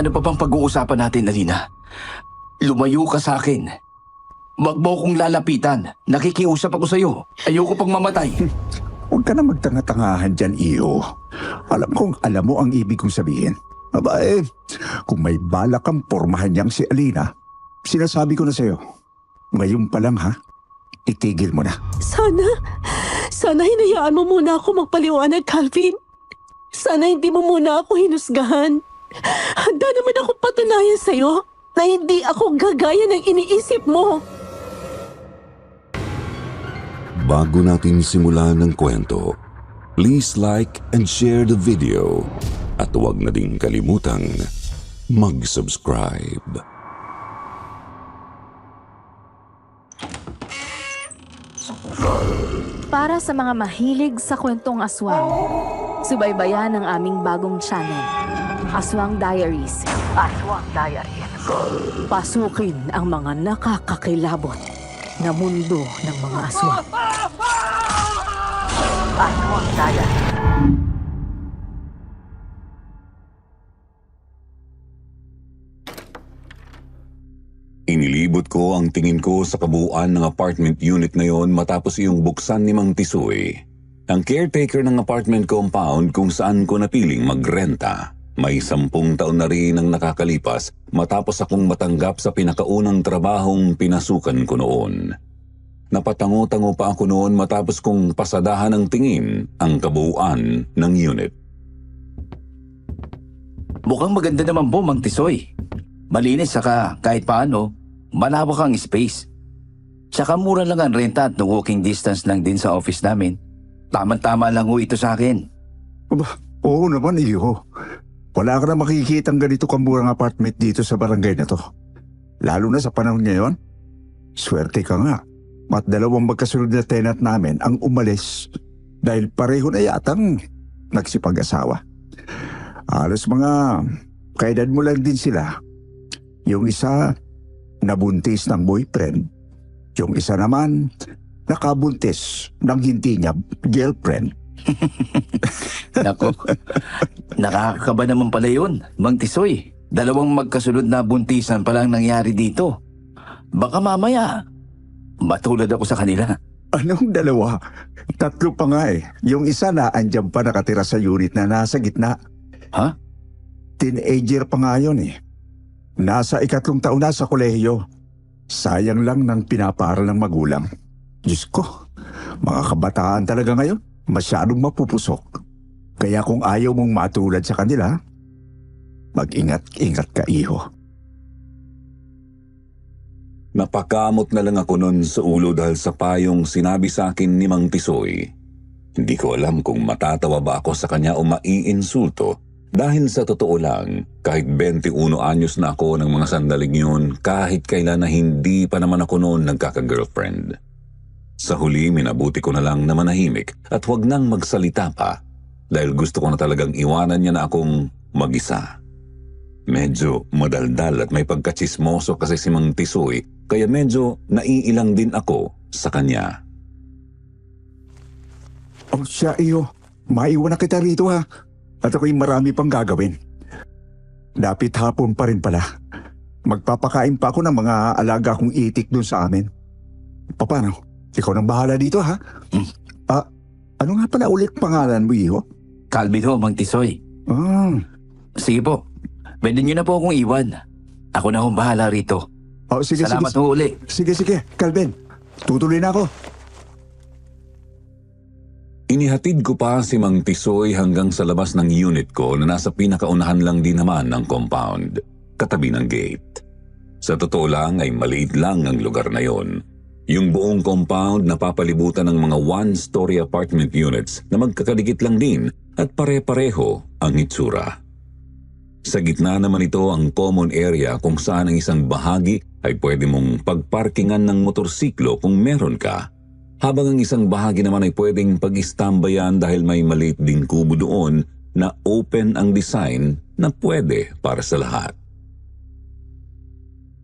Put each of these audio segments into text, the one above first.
Ano pa bang pag-uusapan natin, Alina? Lumayo ka sa akin. Wag mo akong lalapitan. Nakikiusap ako sa'yo. Ayoko pang mamatay. Huwag ka na magtanga-tangahan dyan, Iyo. Alam kong alam mo ang ibig kong sabihin. Aba kung may balak kang pormahan niyang si Alina, sinasabi ko na sa'yo. Ngayon pa lang ha, itigil mo na. Sana hinayaan mo muna ako magpaliwanag, Calvin. Sana hindi mo muna ako hinusgahan. Handa naman ako patunayan sa'yo na hindi ako gagaya ng iniisip mo. Bago natin simulan ng kwento, please like and share the video at huwag na ding kalimutang mag-subscribe. Para sa mga mahilig sa kwentong aswang, subaybayan ang aming bagong channel, Aswang Diaries. Aswang Diaries. Pasukin ang mga nakakakilabot na mundo ng mga aswang. Aswang Diaries. Inilibot ko ang tingin ko sa kabuuan ng apartment unit na yon matapos iyong buksan ni Mang Tisoy, ang caretaker ng apartment compound kung saan ko napiling magrenta. May 10 taon na rin ang nakakalipas matapos akong matanggap sa pinakaunang trabahong pinasukan ko noon. Napatango-tango pa ako noon matapos kong pasadahan ng tingin ang kabuuan ng unit. Mukhang maganda naman po, Mang Tisoy. Malinis saka kahit paano, malawak ang space. Tsaka mura lang ang renta at no walking distance lang din sa office namin. Tama-tama lang ho ito sa akin. Aba, oo naman, Iyo. Wala ka na makikitang ganito kamurang apartment dito sa barangay na to. Lalo na sa panahon ngayon. Swerte ka nga. At 2 magkasunod na tenant namin ang umalis dahil pareho na yatang nagsipag-asawa. Halos mga kaedad mo lang din sila. Yung isa, nabuntis ng boyfriend. Yung isa naman, nakabuntis ng hindi niya girlfriend. Nako, nakakakaba naman pala yun, Mang Tisoy. 2 magkasunod na buntisan pa lang nangyari dito. Baka mamaya, matulad ako sa kanila. Anong 2? 3 pa nga eh. Yung isa na andyan pa nakatira sa unit na nasa gitna. Ha? Teenager pa nga yun eh. Nasa 4 taon na sa kolehiyo. Sayang lang ng pinapaaral ng magulang. Diyos ko, mga kabataan talaga ngayon, masyadong mapupusok. Kaya kung ayaw mong matulad sa kanila, mag-ingat-ingat ka, Iho. Napakamot na lang ako nun sa ulo dahil sa payong sinabi sa akin ni Mang Tisoy. Hindi ko alam kung matatawa ba ako sa kanya o maiinsulto. Dahil sa totoo lang, kahit 21 anyos na ako ng mga sandaling yun, kahit kailan na hindi pa naman ako noon nagkaka-girlfriend. Sa huli, minabuti ko na lang na manahimik at huwag nang magsalita pa dahil gusto ko na talagang iwanan niya na akong mag-isa. Medyo madaldal at may pagkatsismoso kasi si Mang Tisoy kaya medyo naiilang din ako sa kanya. Oh, siya, Iho. Maiwan na kita rito ha. At ako'y marami pang gagawin. Dapit hapon pa rin pala. Magpapakain pa ako ng mga alaga kong itik doon sa amin. Paano? Ikaw nang bahala dito ha? Ano nga pala ulit pangalan mo, Iho? Calvin ho, Mang Tisoy. Sige po, pwede niyo na po akong iwan. Ako na hong bahala rito. Sige, Salamat sige. ho uli. Sige, Calvin. Tutuloy na ako. Inihatid ko pa si Mang Tisoy hanggang sa labas ng unit ko na nasa pinakaunahan lang din naman ng compound, katabi ng gate. Sa totoo lang ay maliit lang ang lugar na yon. Yung buong compound napapalibutan ng mga 1-story apartment units na magkakadikit lang din at pare-pareho ang itsura. Sa gitna naman ito ang common area kung saan ang isang bahagi ay pwede mong pagparkingan ng motorsiklo kung meron ka. Habang ang isang bahagi naman ay pwedeng pag-istambayan dahil may maliit ding kubo doon na open ang design na pwede para sa lahat.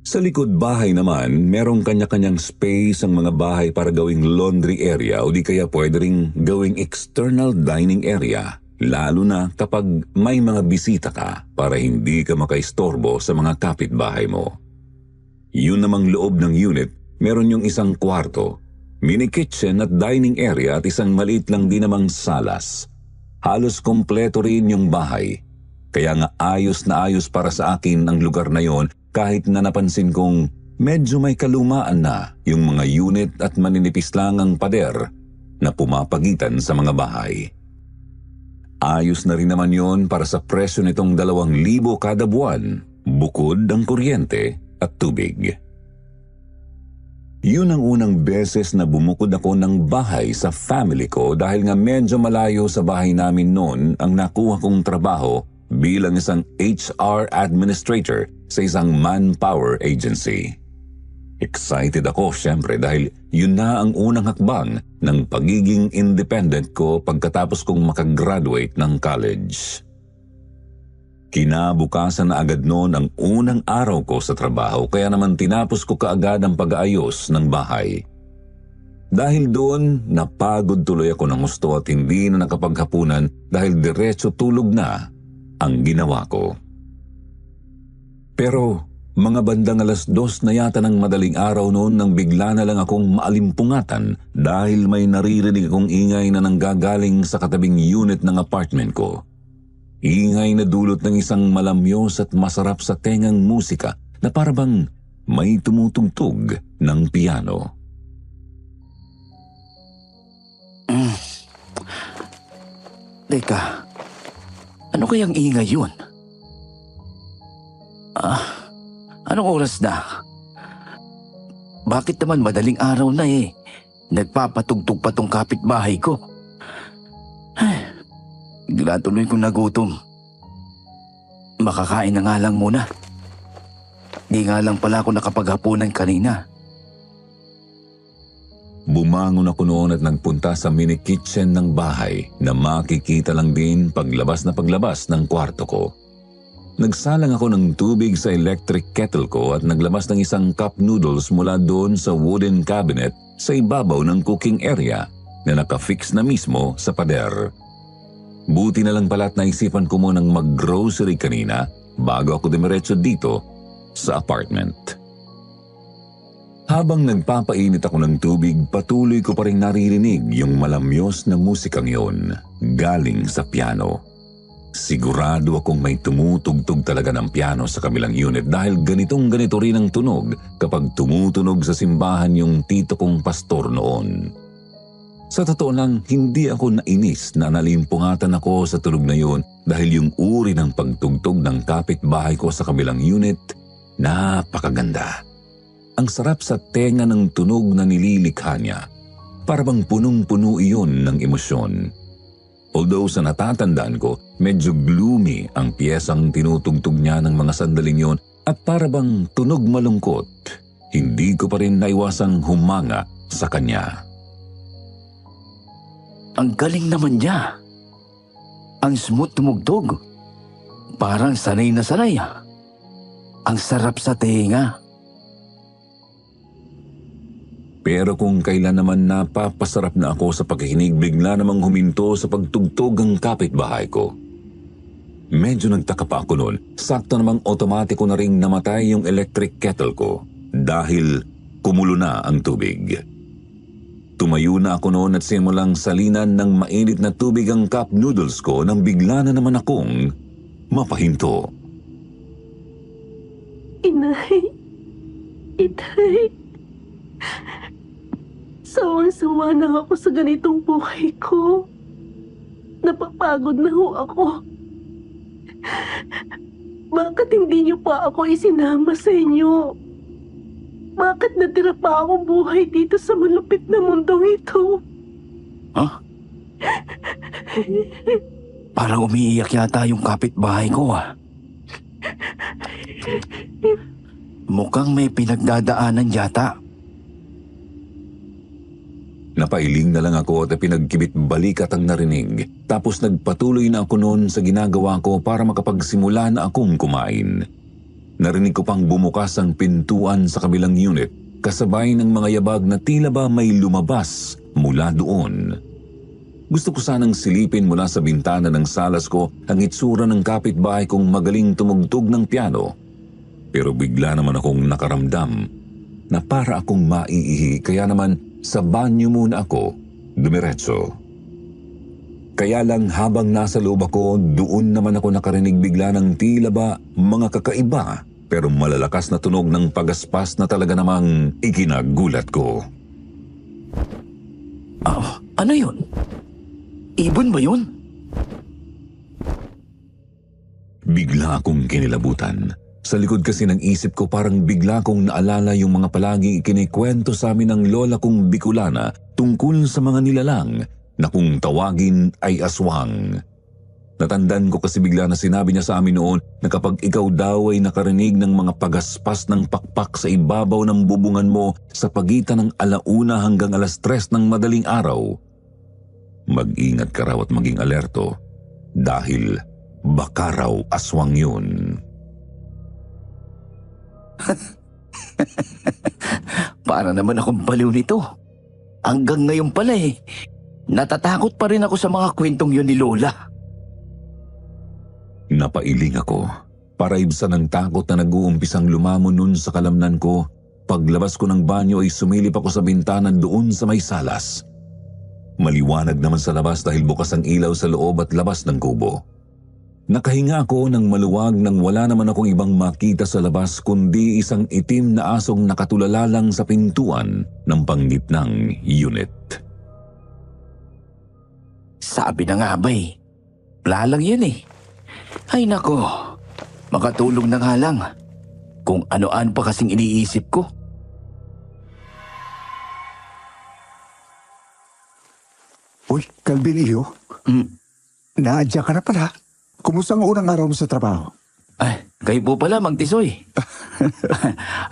Sa likod bahay naman, merong kanya-kanyang space ang mga bahay para gawing laundry area o di kaya pwede ring gawing external dining area lalo na kapag may mga bisita ka para hindi ka makaistorbo sa mga kapitbahay mo. Yun namang loob ng unit, meron yung isang kwarto, mini kitchen at dining area at isang maliit lang din namang salas. Halos kompleto rin yung bahay. Kaya nga ayos na ayos para sa akin ang lugar na yon kahit na napansin kong medyo may kalumaan na yung mga unit at maninipis lang ang pader na pumapagitan sa mga bahay. Ayos na rin naman yon para sa presyo nitong 2,000 kada buwan, bukod ang kuryente at tubig. Yun ang unang beses na bumukod ako ng bahay sa family ko dahil nga medyo malayo sa bahay namin noon ang nakuha kong trabaho bilang isang HR administrator sa isang manpower agency. Excited ako syempre dahil yun na ang unang hakbang ng pagiging independent ko pagkatapos kong makagraduate ng college. Kinabukasan na agad noon ang unang araw ko sa trabaho kaya naman tinapos ko kaagad ang pag-aayos ng bahay. Dahil doon, napagod tuloy ako ng gusto at hindi na nakapaghapunan dahil diretso tulog na ang ginawa ko. Pero mga bandang 2:00 na yata ng madaling araw noon nang bigla na lang akong maalimpungatan dahil may naririnig akong ingay na nanggagaling sa katabing unit ng apartment ko. Ingay na dulot ng isang malamyos at masarap sa tengang musika na parabang may tumutugtog ng piano. Teka, ano kayang ingay yun? Anong oras na? Bakit naman madaling araw na eh? Nagpapatugtog pa tong kapitbahay ko. Bigla tuloy kong nagutom. Makakain na nga lang muna. Di nga lang pala ako nakapaghapunan kanina. Bumangon ako noon at nagpunta sa mini kitchen ng bahay na makikita lang din paglabas ng kwarto ko. Nagsalang ako ng tubig sa electric kettle ko at naglabas ng isang cup noodles mula doon sa wooden cabinet sa ibabaw ng cooking area na nakafix na mismo sa pader. Buti na lang pala at naisipan ko munang mag-grocery kanina bago ako dumiretso dito sa apartment. Habang nagpapainit ako ng tubig, patuloy ko pa rin naririnig yung malamyos na musikang yon galing sa piano. Sigurado akong may tumutugtog talaga ng piano sa kabilang unit dahil ganito rin ang tunog kapag tumutunog sa simbahan yung tito kong pastor noon. Sa totoo lang, hindi ako nainis na nalimpungatan ako sa tunog na yun dahil yung uri ng pagtugtog ng kapitbahay ko sa kabilang unit, napakaganda. Ang sarap sa tenga ng tunog na nililikha niya. Parang punong-puno iyon ng emosyon. Although sa natatandaan ko, medyo gloomy ang piyesang tinutugtog niya ng mga sandaling yon at parang tunog malungkot, hindi ko pa rin naiwasang humanga sa kanya. Ang galing naman niya. Ang smooth tumugtog. Parang sanay na sanay. Ang sarap sa tenga. Pero kung kailan naman napapasarap na ako sa pagkikinig, bigla namang huminto sa pagtugtog ang kapitbahay ko. Medyo nagtaka pa ako noon. Sakto namang otomatiko na ring namatay yung electric kettle ko dahil kumulo na ang tubig. Tumayo na ako noon at simulang salinan ng mainit na tubig ang cup noodles ko nang bigla na naman akong mapahinto. Inay. Sawang-sawa na ako sa ganitong buhay ko. Napapagod na ho ako. Bakit hindi niyo pa ako isinama sa inyo? Bakit natira pa akong buhay dito sa malupit na mundong ito? Parang umiiyak yata yung kapitbahay ko Mukhang may pinagdadaanan yata. Napailing na lang ako at pinagkibit balikat ang narinig. Tapos nagpatuloy na ako noon sa ginagawa ko para makapagsimula na akong kumain. Narinig ko pang bumukas ang pintuan sa kabilang unit kasabay ng mga yabag na tila ba may lumabas mula doon. Gusto ko sanang silipin mula sa bintana ng salas ko ang itsura ng kapitbahay kong magaling tumugtog ng piano. Pero bigla naman akong nakaramdam na para akong maiihi, kaya naman sa banyo muna ako dumiretso. Kaya lang habang nasa loob ako, doon naman ako nakarinig bigla ng tila ba mga kakaiba pero malalakas na tunog ng pagaspas na talaga namang ikinagulat ko. Ano yun? Ibon ba yun? Bigla akong kinilabutan. Sa likod kasi ng isip ko parang bigla kong naalala yung mga palagi ikinikwento sa amin ng lola kong Bicolana tungkol sa mga nilalang na kung tawagin ay aswang. Natandaan ko kasi bigla na sinabi niya sa amin noon na kapag ikaw daw ay nakarinig ng mga pagaspas ng pakpak sa ibabaw ng bubungan mo sa pagitan ng 1:00 hanggang 3:00 ng madaling araw, mag-ingat ka raw at maging alerto dahil baka raw aswang yun. Para naman akong baliw nito. Hanggang ngayon pala natatakot pa rin ako sa mga kwentong yun ni Lola. Napailing ako. Para ibsan ang takot na nag-uumpisang lumamon nun sa kalamnan ko, paglabas ko ng banyo ay sumilip ako sa bintana doon sa may salas. Maliwanag naman sa labas dahil bukas ang ilaw sa loob at labas ng kubo. Nakahinga ako ng maluwag nang wala naman akong ibang makita sa labas kundi isang itim na asong nakatulala lang sa pintuan ng panggitnang unit. Sabi na nga ba lalang yun Ay nako, makatulog na nga lang. Kung ano-ano pa kasing iniisip ko. Uy, Calvinio. Naadya ka na pala. Kumusta ang unang araw mo sa trabaho? Ay, kayo po pala, Mang Tisoy.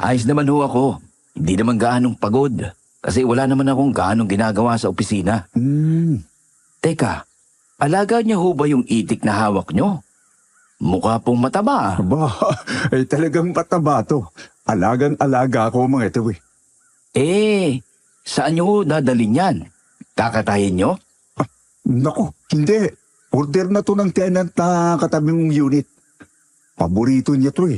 Ayos naman ho ako. Hindi naman gaanong pagod. Kasi wala naman akong gaanong ginagawa sa opisina. Teka, alaga niya ho ba yung itik na hawak nyo? Mukha pong mataba. Aba, ay talagang mataba to. Alagang-alaga ako mga ito Saan nyo ho dadalhin yan? Kakatayin nyo? Naku, hindi. Order na to ng tenant na katabing unit. Paborito niya to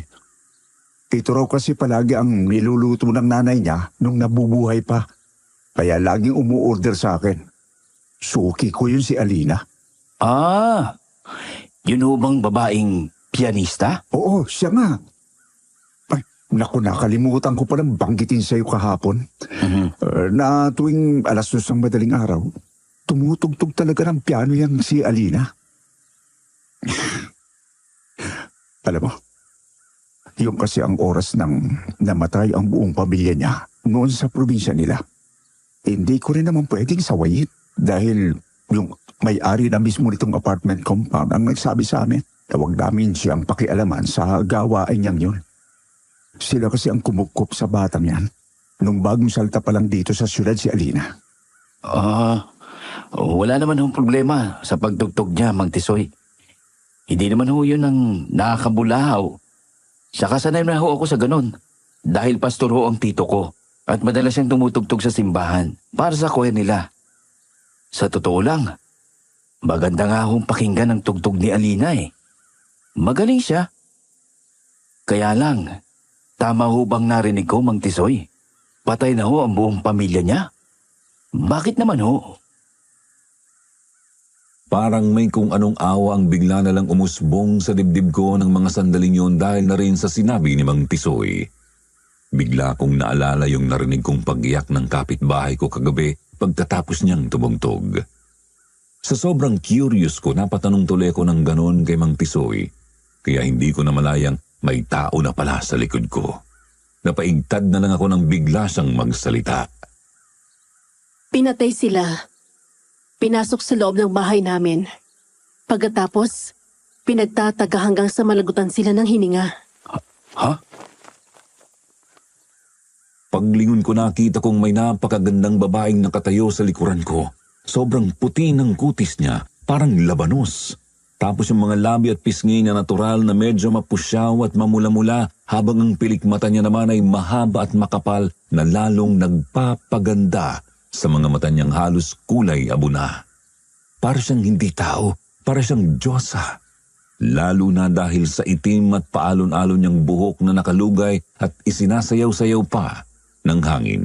Ito raw kasi palagi ang niluluto ng nanay niya nung nabubuhay pa. Kaya laging umuorder sa akin. Suki ko yun si Alina. Yun ho bang babaeng pianista? Oo, siya nga. Ay, naku, nakalimutan ko palang banggitin sa'yo kahapon. Na tuwing 2:00 ng madaling araw, tumutugtog talaga ng piano yang si Alina. Alam mo, yung kasi ang oras nang namatay ang buong pamilya niya noon sa probinsya nila. Hindi ko rin naman pwedeng sawayin dahil yung may-ari na mismo nitong apartment compound ang nagsabi sa amin na huwag namin siyang pakialaman sa gawain niyang yun. Sila kasi ang kumukop sa batang yan nung bagong salta pa lang dito sa syudad si Alina. Wala naman hong problema sa pagtugtog niya, Mang Tisoy. Hindi naman ho yun ang nakakabulahaw. Saka sanay na ho ako sa ganun. Dahil pastor ho ang tito ko at madalas siyang tumutugtog sa simbahan para sa choir nila. Sa totoo lang, maganda nga hong pakinggan ang tugtog ni Alina Magaling siya. Kaya lang, tama ho bang narinig ko, Mang Tisoy? Patay na ho ang buong pamilya niya? Bakit naman ho? Parang may kung anong awa ang bigla na lang umusbong sa dibdib ko ng mga sandaling yun dahil na rin sa sinabi ni Mang Tisoy. Bigla kong naalala yung narinig kong pag-iyak ng kapitbahay ko kagabi pagkatapos niyang tumugtog. Sa sobrang curious ko, napatanong tuloy ko ng ganon kay Mang Tisoy, kaya hindi ko na malayang may tao na pala sa likod ko. Napaigtad na lang ako nang bigla siyang magsalita. Pinatay sila. Pinasok sa loob ng bahay namin. Pagkatapos, pinagtataga hanggang sa malagutan sila ng hininga. Ha? Paglingon ko nakita kong may napakagandang babaeng nakatayo sa likuran ko. Sobrang puti ng kutis niya, parang labanos. Tapos yung mga labi at pisngi niya natural na medyo mapusyaw at mamula-mula habang ang pilik mata niya naman ay mahaba at makapal na lalong nagpapaganda sa mga mata niyang halos kulay abuna. para siyang hindi tao, para siyang Diyosa. Lalo na dahil sa itim at paalon-alon niyang buhok na nakalugay at isinasayaw-sayaw pa ng hangin.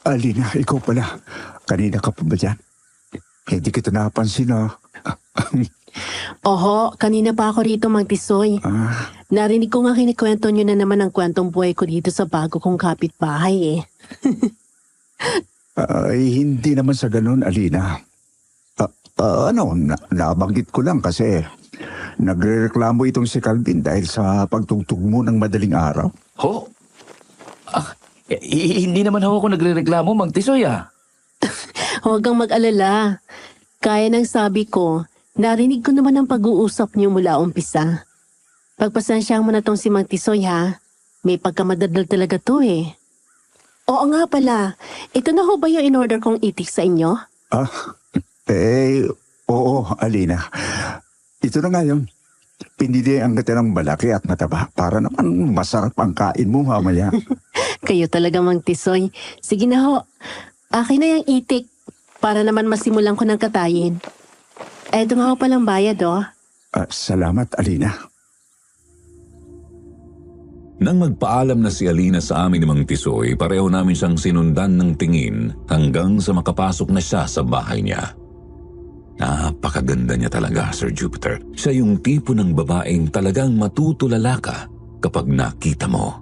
Alina, ikaw pala. Kanina ka pa ba dyan? Hindi kita napansin Oho, kanina pa ako rito, Mang Tisoy. Narinig ko nga kinikwento nyo na naman ang kwentong buhay ko dito sa bago kong kapitbahay eh. Ay, hindi naman sa ganun, Alina. Nabanggit ko lang kasi nagrereklamo itong si Calvin dahil sa pagtugtog mo ng madaling araw. Ho? Hindi naman ako nagre-reklamo, Mang Tisoy Huwag kang mag-alala. Kaya ng sabi ko, narinig ko naman ang pag-uusap niyo mula umpisa. Pagpasensyahan mo na tong si Mang Tisoy ha. May pagkamadadal talaga to eh. Oo nga pala, ito na ho ba yung in-order kong itik sa inyo? Oo, Alina. Ito na nga yun. Pinili ang kita ng malaki at mataba para naman masarap ang kain mo mamaya. Kayo talaga, Mang Tisoy. Sige na ho. Akin na yung itik para naman masimulan ko ng katayin. Eto nga ho palang bayad, oh. Salamat, Alina. Nang magpaalam na si Alina sa amin ni Mang Tisoy, pareho namin siyang sinundan ng tingin hanggang sa makapasok na siya sa bahay niya. Napakaganda niya talaga, Sir Jupiter. Siya yung tipo ng babaeng talagang matutulala ka kapag nakita mo.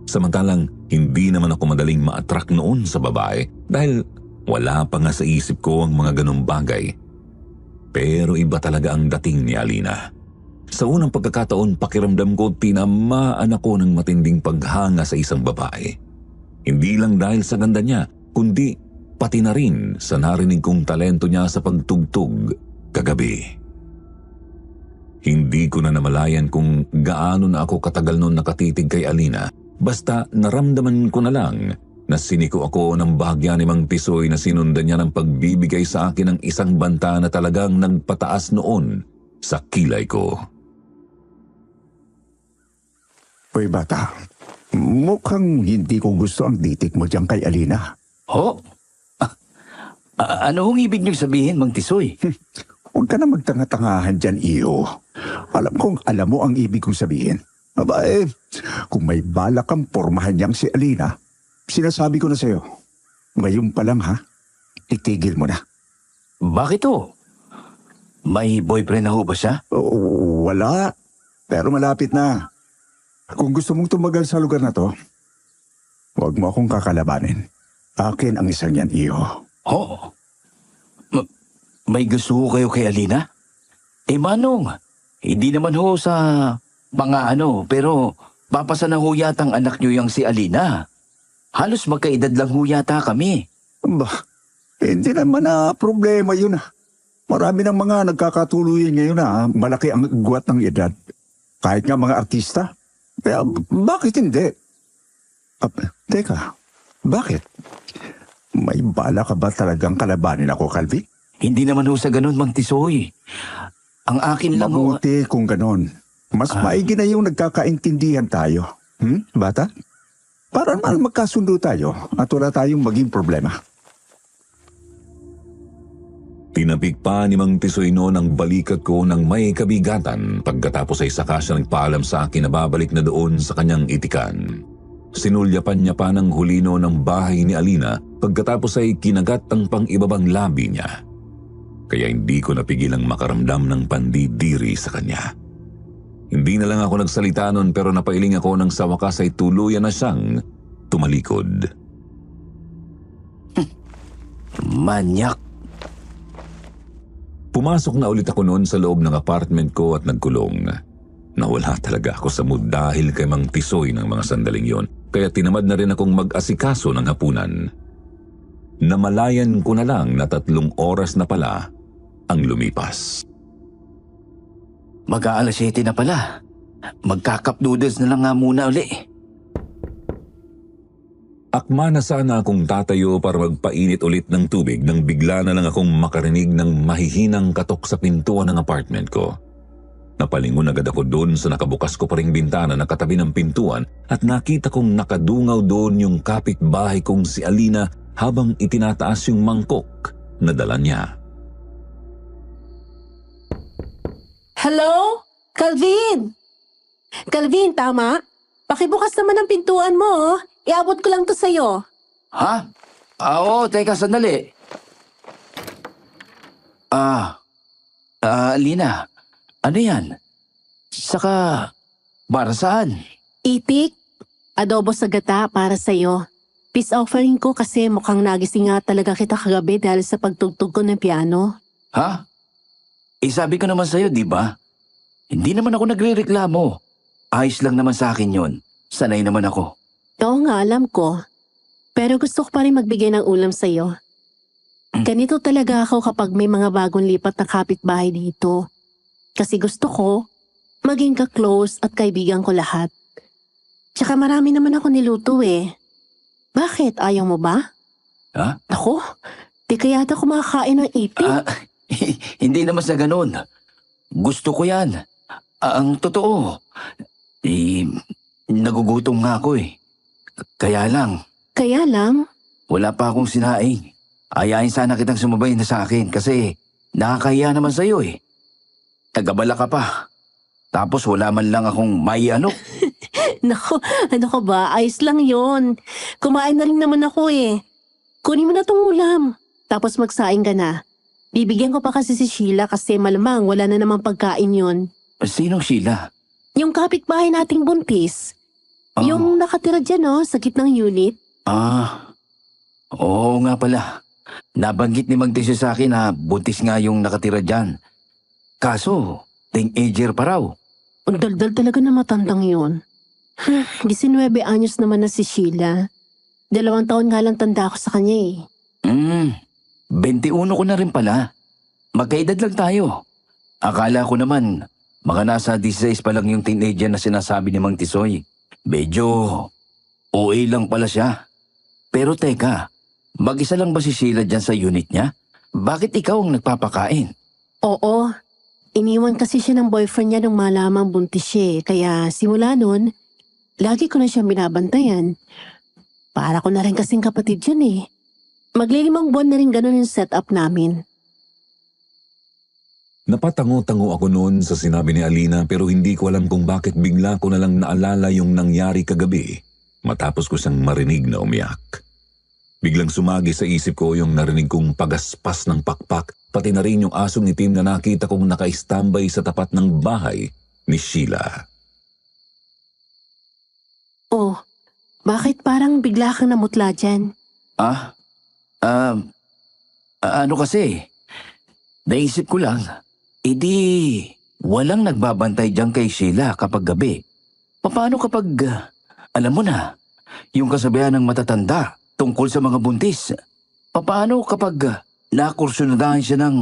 Samantalang, hindi naman ako madaling ma-attract noon sa babae dahil wala pa nga sa isip ko ang mga ganong bagay. Pero iba talaga ang dating ni Alina. Sa unang pagkakataon, pakiramdam ko tinamaan ako ng matinding paghanga sa isang babae. Hindi lang dahil sa ganda niya, kundi pati na rin sa narinig kong talento niya sa pagtugtog kagabi. Hindi ko na namalayan kung gaano na ako katagal noon nakatitig kay Alina. Basta naramdaman ko na lang na siniko ako ng bahagya ni Mang Tisoy na sinundan niya ng pagbibigay sa akin ng isang banta na talagang nagpataas noon sa kilay ko. Hoy bata, mukhang hindi ko gusto ang ditik mo dyan kay Alina. Ho? Ano hong ibig niyong sabihin, Mang Tisoy? Huwag ka na magtanga-tangahan dyan, iyo. Alam kong alam mo ang ibig kong sabihin. Aba kung may balak kang pormahan niyang si Alina, sinasabi ko na sa'yo. Ngayon pa lang ha, itigil mo na. Bakit to? May boyfriend na ho ba siya? Wala, pero malapit na. Kung gusto mong tumagal sa lugar na to, huwag mo akong kakalabanin. Akin ang isang yan, iyo. Ho? May gusto ho kayo kay Alina? Manong, hindi naman ho sa mga pero papasa na ho yata ang anak niyo yung si Alina. Halos magkaedad lang ho yata kami. Hindi naman na problema yun. Marami ng mga nagkakatuluyan ngayon na malaki ang guwat ng edad. Kahit nga mga artista. Kaya bakit hindi? Teka, bakit? May bala ka ba talagang kalabanin ako, Calvi? Hindi naman ho sa ganun, Mang Tisoy. Ang akin lang ho... Mabuti kung ganun. Mas maigi na yung nagkakaintindihan tayo. Bata? Para naman magkasundo tayo at wala tayong maging problema. Tinapik pa ni Mang Tisoy noon ang balikat ko ng may kabigatan pagkatapos ay saka siya nagpaalam sa akin na babalik na doon sa kanyang itikan. Sinulyapan niya pa ng hulino ng bahay ni Alina pagkatapos ay kinagat ang pang-ibabang labi niya. Kaya hindi ko napigilang makaramdam ng pandidiri sa kanya. Hindi na lang ako nagsalita noon pero napailing ako nang sa wakas ay tuluyan na siyang tumalikod. Manyak. Pumasok na ulit ako noon sa loob ng apartment ko at nagkulong. Nawala talaga ako sa mood dahil kay Mang Tisoy ng mga sandaling yon, kaya tinamad na rin akong mag-asikaso ng hapunan. Namalayan ko na lang na 3 oras na pala ang lumipas. Mag-aalas 7 na pala. Magka-cup noodles na lang nga muna uli. Akma na sana akong tatayo para magpainit ulit ng tubig nang bigla na lang akong makarinig ng mahihinang katok sa pintuan ng apartment ko. Napalingon agad ako doon sa nakabukas ko pa ring bintana na katabi ng pintuan at nakita kong nakadungaw doon yung kapitbahay kong si Alina habang itinataas yung mangkok na dala niya. Hello? Calvin? Calvin, tama? Pakibukas naman ang pintuan mo, oh. Iabot ko lang to sa'yo. Ha? Oo, teka, sandali. Lina, ano yan? Saka, para saan? Itik, adobo sa gata para sa'yo. Peace offering ko kasi mukhang nagising nga talaga kita kagabi dahil sa pagtugtog ko ng piano. Ha? Sabi ko naman sa'yo, di ba? Hindi naman ako nagre-reklamo. Ayos lang naman sa akin yon. Sanay naman ako. Oo nga, alam ko. Pero gusto ko pa rin magbigay ng ulam sa'yo. Ganito talaga ako kapag may mga bagong lipat na kapitbahay dito. Kasi gusto ko, maging ka-close at kaibigan ko lahat. Tsaka marami naman ako niluto eh. Bakit? Ayaw mo ba? Ha? Ako? Di kaya ata kumakain ng itik? Hindi naman sa ganun. Gusto ko yan. Ang totoo. Nagugutom nga ako eh. Kaya lang, Kaya lang, wala pa akong sinaing. Ayain sana kitang sumabay na sa akin kasi nakakahiya naman sa'yo eh. Nagabala ka pa. Tapos wala man lang akong may ano. Nako, ano ka ba? Ayos lang yon. Kumain na rin naman ako eh. Kunin mo na tong ulam. Tapos magsaing ka na. Bibigyan ko pa kasi si Sheila kasi malamang wala na namang pagkain yon. Sinong Sheila? Yung kapitbahay nating buntis. Yung nakatira dyan sa gitnang unit. Oo nga pala. Nabanggit ni Mang Tisyo sa akin na buntis nga yung nakatira dyan. Kaso, teenager pa raw. Ang daldal talaga na matandang yun. 19 anyos naman na si Sheila. 2 taon nga lang tanda ako sa kanya eh. 21 ko na rin pala. Magkaedad lang tayo. Akala ko naman, mga nasa 16 pa lang yung teenager na sinasabi ni Mang Tisoy. Medyo OA lang pala siya. Pero teka, mag-isa lang ba si Sheila dyan sa unit niya? Bakit ikaw ang nagpapakain? Oo. Iniwan kasi siya ng boyfriend niya nung malamang buntis siya eh. Kaya simula nun, lagi ko na siyang binabantayan. Para ko na rin kasing kapatid yun eh. Maglilimang buwan na rin ganun yung setup namin. Napatango-tango ako noon sa sinabi ni Alina pero hindi ko alam kung bakit bigla ko na lang naalala yung nangyari kagabi matapos ko siyang marinig na umiyak. Biglang sumagi sa isip ko yung narinig kong pagaspas ng pakpak pati na rin yung asong itim na nakita kong naka-standby sa tapat ng bahay ni Sheila. Oh, bakit parang bigla kang namutla dyan? Ano kasi? Naisip ko lang, walang nagbabantay dyan kay Sheila kapag gabi. Paano kapag, alam mo na, yung kasabihan ng matatanda tungkol sa mga buntis? Paano kapag nakursunadahan siya ng...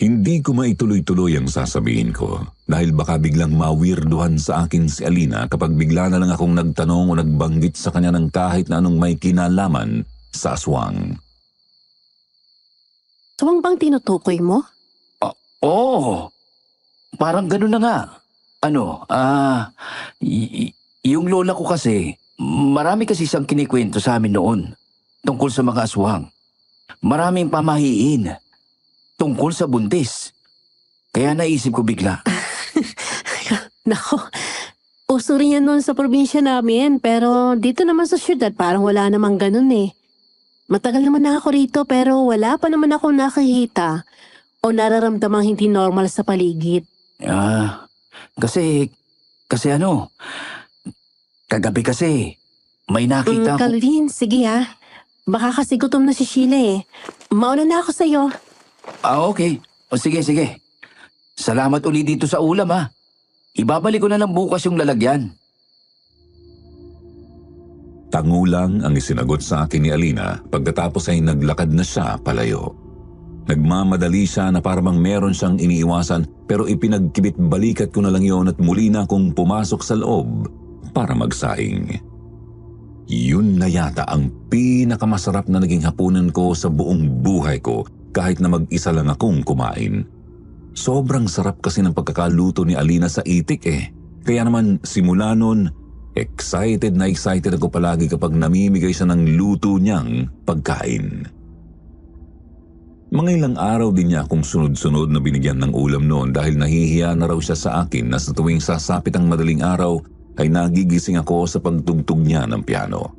Hindi ko maituloy-tuloy ang sasabihin ko dahil baka biglang mawirduhan sa akin si Alina kapag bigla na lang akong nagtanong o nagbanggit sa kanya ng kahit na anong may kinalaman sa aswang. Aswang bang tinutukoy mo? Oo, parang ganun na nga. Yung lola ko kasi, marami kasi siyang kinikwento sa amin noon tungkol sa mga aswang. Maraming pamahiin tungkol sa buntis. Kaya naisip ko bigla. Nako, uso rin yan noon sa probinsya namin pero dito naman sa syudad parang wala namang ganun eh. Matagal naman na ako rito pero wala pa naman ako nakikita o nararamdamang hindi normal sa paligid. Kasi kagabi kasi, may nakita ako. Calvin, sige ha. Baka kasi gutom na si Sheila eh. Mauna na ako sa'yo. Okay. O sige. Salamat ulit dito sa ulam ha. Ibabalik ko na lang bukas yung lalagyan. Tangulang ang isinagot sa akin ni Alina pagkatapos ay naglakad na siya palayo. Nagmamadali siya na parang meron siyang iniiwasan pero ipinagkibit balikat ko na lang yon at muli na akong pumasok sa loob para magsaing. Yun na yata ang pinakamasarap na naging hapunan ko sa buong buhay ko kahit na mag-isa lang akong kumain. Sobrang sarap kasi ng pagkakaluto ni Alina sa itik eh. Kaya naman simula nun, Excited na excited ako palagi kapag namimigay siya ng luto niyang pagkain. Mga ilang araw din niya akong sunod-sunod na binigyan ng ulam noon dahil nahihiya na raw siya sa akin na sa tuwing sasapit ang madaling araw ay nagigising ako sa pagtugtog niya ng piano.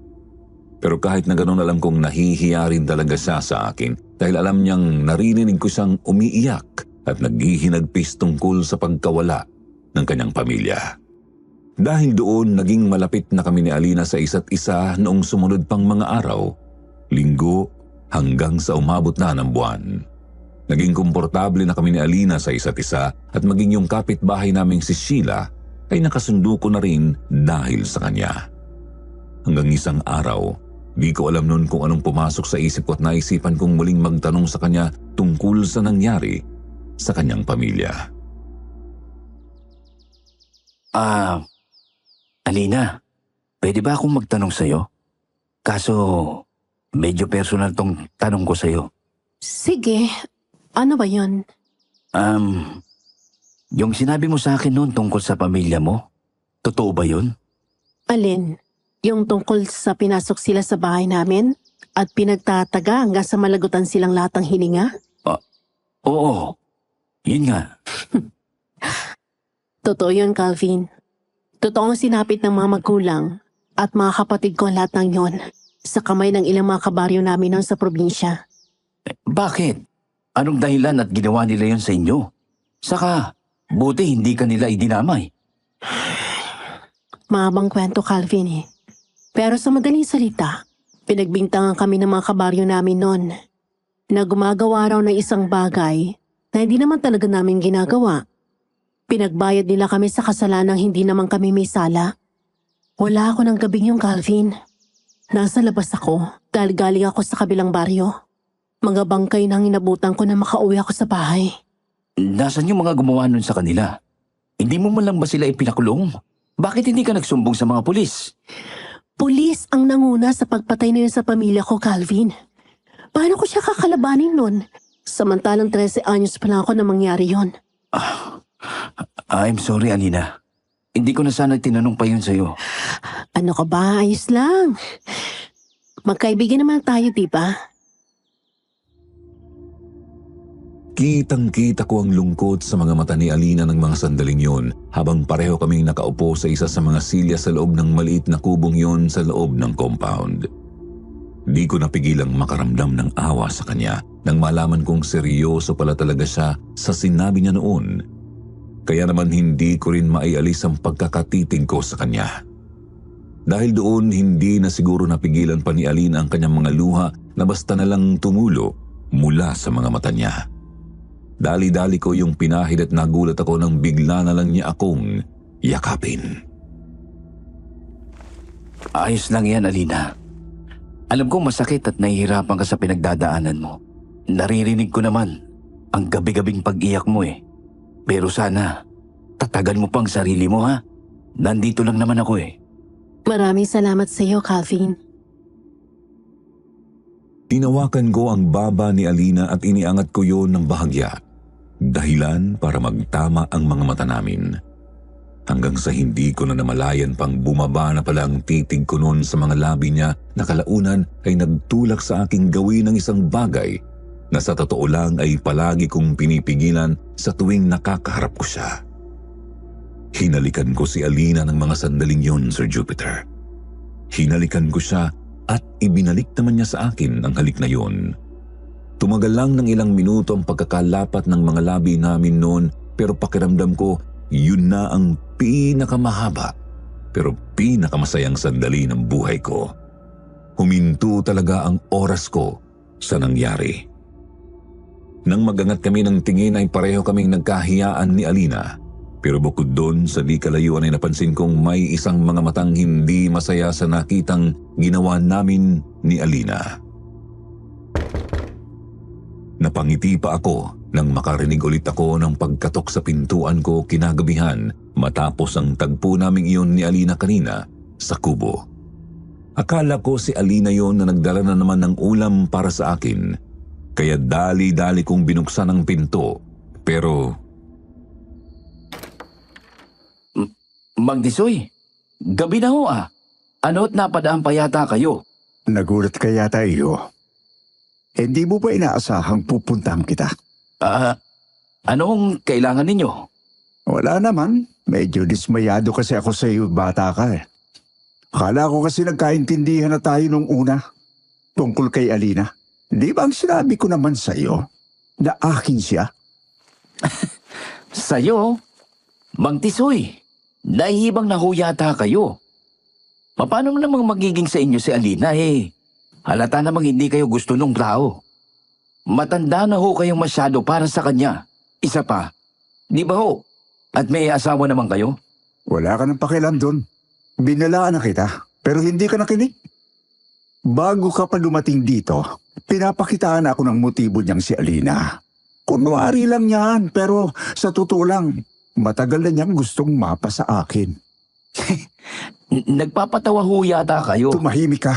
Pero kahit na ganoon alam kong nahihiya rin talaga siya sa akin dahil alam niyang naririnig ko siyang umiiyak at naghihinagpis tungkol sa pagkawala ng kanyang pamilya. Dahil doon, naging malapit na kami ni Alina sa isa't isa noong sumunod pang mga araw, linggo hanggang sa umabot na ng buwan. Naging komportable na kami ni Alina sa isa't isa at maging yung kapitbahay naming si Sheila ay nakasundo ko na rin dahil sa kanya. Hanggang isang araw, di ko alam noon kung anong pumasok sa isip ko at naisipan kong muling magtanong sa kanya tungkol sa nangyari sa kanyang pamilya. Alina, pwede ba akong magtanong sa'yo? Kaso, medyo personal tong tanong ko sa'yo. Sige, ano ba yun? Yung sinabi mo sa akin noon tungkol sa pamilya mo, totoo ba yun? Alin? Yung tungkol sa pinasok sila sa bahay namin at pinagtataga hanggang sa malagutan silang lahat ng hininga? Oo, yun nga. Totoo yun, Calvin. Totoong sinapit ng mga magulang at mga kapatid ko ang lahat ng yon sa kamay ng ilang mga kabaryo namin noon sa probinsya. Bakit? Anong dahilan at ginawa nila yun sa inyo? Saka, buti hindi ka nila idinamay. Mahabang kwento, Calvin eh. Pero sa madaling salita, pinagbintangan kami ng mga kabaryo namin noon na gumagawa raw ng isang bagay na hindi naman talaga namin ginagawa. Pinagbayad nila kami sa kasalanang hindi naman kami may sala. Wala ako ng gabing yung Calvin. Nasa labas ako dahil galing ako sa kabilang baryo. Mga bangkay nang inabutan ko na makauwi ako sa bahay. Nasaan yung mga gumawa nun sa kanila? Hindi mo man lang ba sila ipinakulong? Bakit hindi ka nagsumbong sa mga pulis? Pulis ang nanguna sa pagpatay na yun sa pamilya ko, Calvin. Paano ko siya kakalabanin nun? Samantalang 13 anyos pa lang ako na mangyari yon. I'm sorry, Alina. Hindi ko na sana tinanong pa yun sa'yo. Ano ka ba? Ayos lang. Magkaibigan naman tayo, di ba? Kitang-kita ko ang lungkot sa mga mata ni Alina ng mga sandaling yon habang pareho kaming nakaupo sa isa sa mga silya sa loob ng maliit na kubong yon sa loob ng compound. Di ko napigilang makaramdam ng awa sa kanya nang malaman kong seryoso pala talaga siya sa sinabi niya noon. Kaya naman hindi ko rin maialis ang pagkakatitig ko sa kanya. Dahil doon, hindi na siguro napigilan pa ni Alina ang kanyang mga luha na basta na lang tumulo mula sa mga mata niya. Dali-dali ko yung pinahid at nagulat ako nang bigla na lang niya akong yakapin. Ayos lang yan, Alina. Alam kong masakit at nahihirapan ka sa pinagdadaanan mo. Naririnig ko naman ang gabi-gabing pag-iyak mo eh. Pero sana, tatagan mo pang sarili mo ha. Nandito lang naman ako eh. Maraming salamat sa iyo, Calvin. Tinawakan ko ang baba ni Alina at iniangat ko yon ng bahagya. Dahilan para magtama ang mga mata namin. Hanggang sa hindi ko na namalayan pang bumaba na pala ang titig ko noon sa mga labi niya na kalaunan ay nagtulak sa aking gawin ng isang bagay na sa totoo lang ay palagi kong pinipigilan sa tuwing nakakaharap ko siya. Hinalikan ko si Alina ng mga sandaling yon, Sir Jupiter. Hinalikan ko siya at ibinalik naman niya sa akin ang halik na yon. Tumagal lang ng ilang minuto ang pagkakalapat ng mga labi namin noon pero pakiramdam ko yun na ang pinakamahaba pero pinakamasayang sandali ng buhay ko. Huminto talaga ang oras ko sa nangyari. Nang magangat kami ng tingin ay pareho kaming nagkahiyaan ni Alina. Pero bukod doon sa di kalayuan ay napansin kong may isang mga matang hindi masaya sa nakitang ginawa namin ni Alina. Napangiti pa ako nang makarinig ulit ako ng pagkatok sa pintuan ko kinagabihan matapos ang tagpo naming iyon ni Alina kanina sa kubo. Akala ko si Alina yon na nagdala na naman ng ulam para sa akin. Kaya dali-dali kong binuksan ang pinto. Pero Magdisoy, Gabi na ho ah. Ano't napadaan pa yata kayo? Nagulat ka yata iyo. Hindi mo ba inaasahang pupuntahan kita? Anong kailangan ninyo? Wala naman. Medyo dismayado kasi ako sa iyo, bata ka eh. Akala ko kasi nagkaintindihan na tayo nung una. Tungkol kay Alina. Di ba ang sinabi ko naman sa iyo na akin siya? Sa'yo? Mang Tisoy, nahihibang na ho yata kayo. Paano namang magiging sa inyo si Alina eh? Halata namang hindi kayo gusto nung tao. Matanda na ho kayong masyado para sa kanya. Isa pa, di ba ho? At may asawa naman kayo? Wala ka ng pakialam doon. Binalaan na kita, pero hindi ka nakinig. Bago ka pa dumating dito, pinapakitaan ako ng motibo niyang si Alina. Kunwari lang yan, pero sa totoo lang, matagal na niyang gustong mapa sa akin. Nagpapatawa ho yata kayo. Tumahimik ka.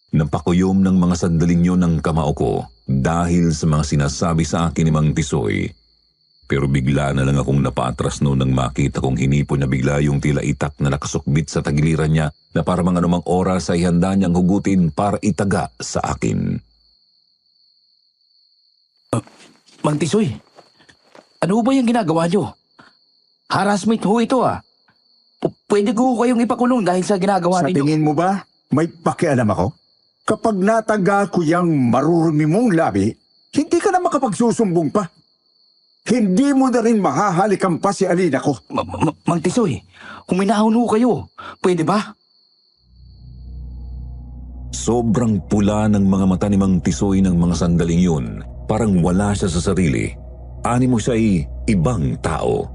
Napakuyom ng mga sandaling yun ng kamao ko dahil sa mga sinasabi sa akin ni Mang Tisoy. Pero bigla na lang akong napatras noon nang makita kong hinipon na bigla yung tila itak na nakasukbit sa tagiliran niya na para mga anumang oras ay handa niyang hugutin para itaga sa akin. Mang Tisoy, ano ba yung ginagawa niyo? Harassment ho ito ah. Pwede ko kayong ipakulong dahil sa ginagawa Sa ninyo. tingin mo ba, may pakialam ako? Kapag nataga ko yung marurumi mong labi, hindi ka na makapagsusumbong pa. Hindi mo na rin mahahalikan pa si Alina ko. Mang Tisoy, huminahon ho kayo. Pwede ba? Sobrang pula ng mga mata ni Mang Tisoy ng mga sandaling yun. Parang wala siya sa sarili. Animo siya ay ibang tao.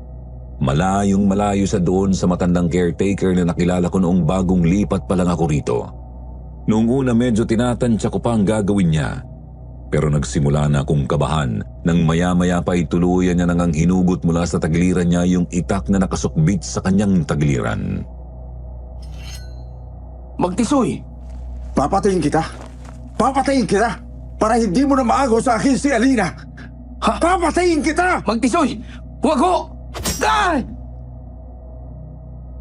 Malayong malayo sa doon sa matandang caretaker na nakilala ko noong bagong lipat pa lang ako rito. Noong una medyo tinatansya ko pa ang gagawin niya. Pero nagsimula na akong kabahan nang maya-maya pa ay tuluyan niya nang hinugot mula sa tagiliran niya yung itak na nakasukbit sa kanyang tagiliran. Mang Tisoy! Papatayin kita. Papatayin kita. Para hindi mo na maagaw sa akin si Alina. Ha? Papatayin kita! Mang Tisoy! Huwag ho! Ah!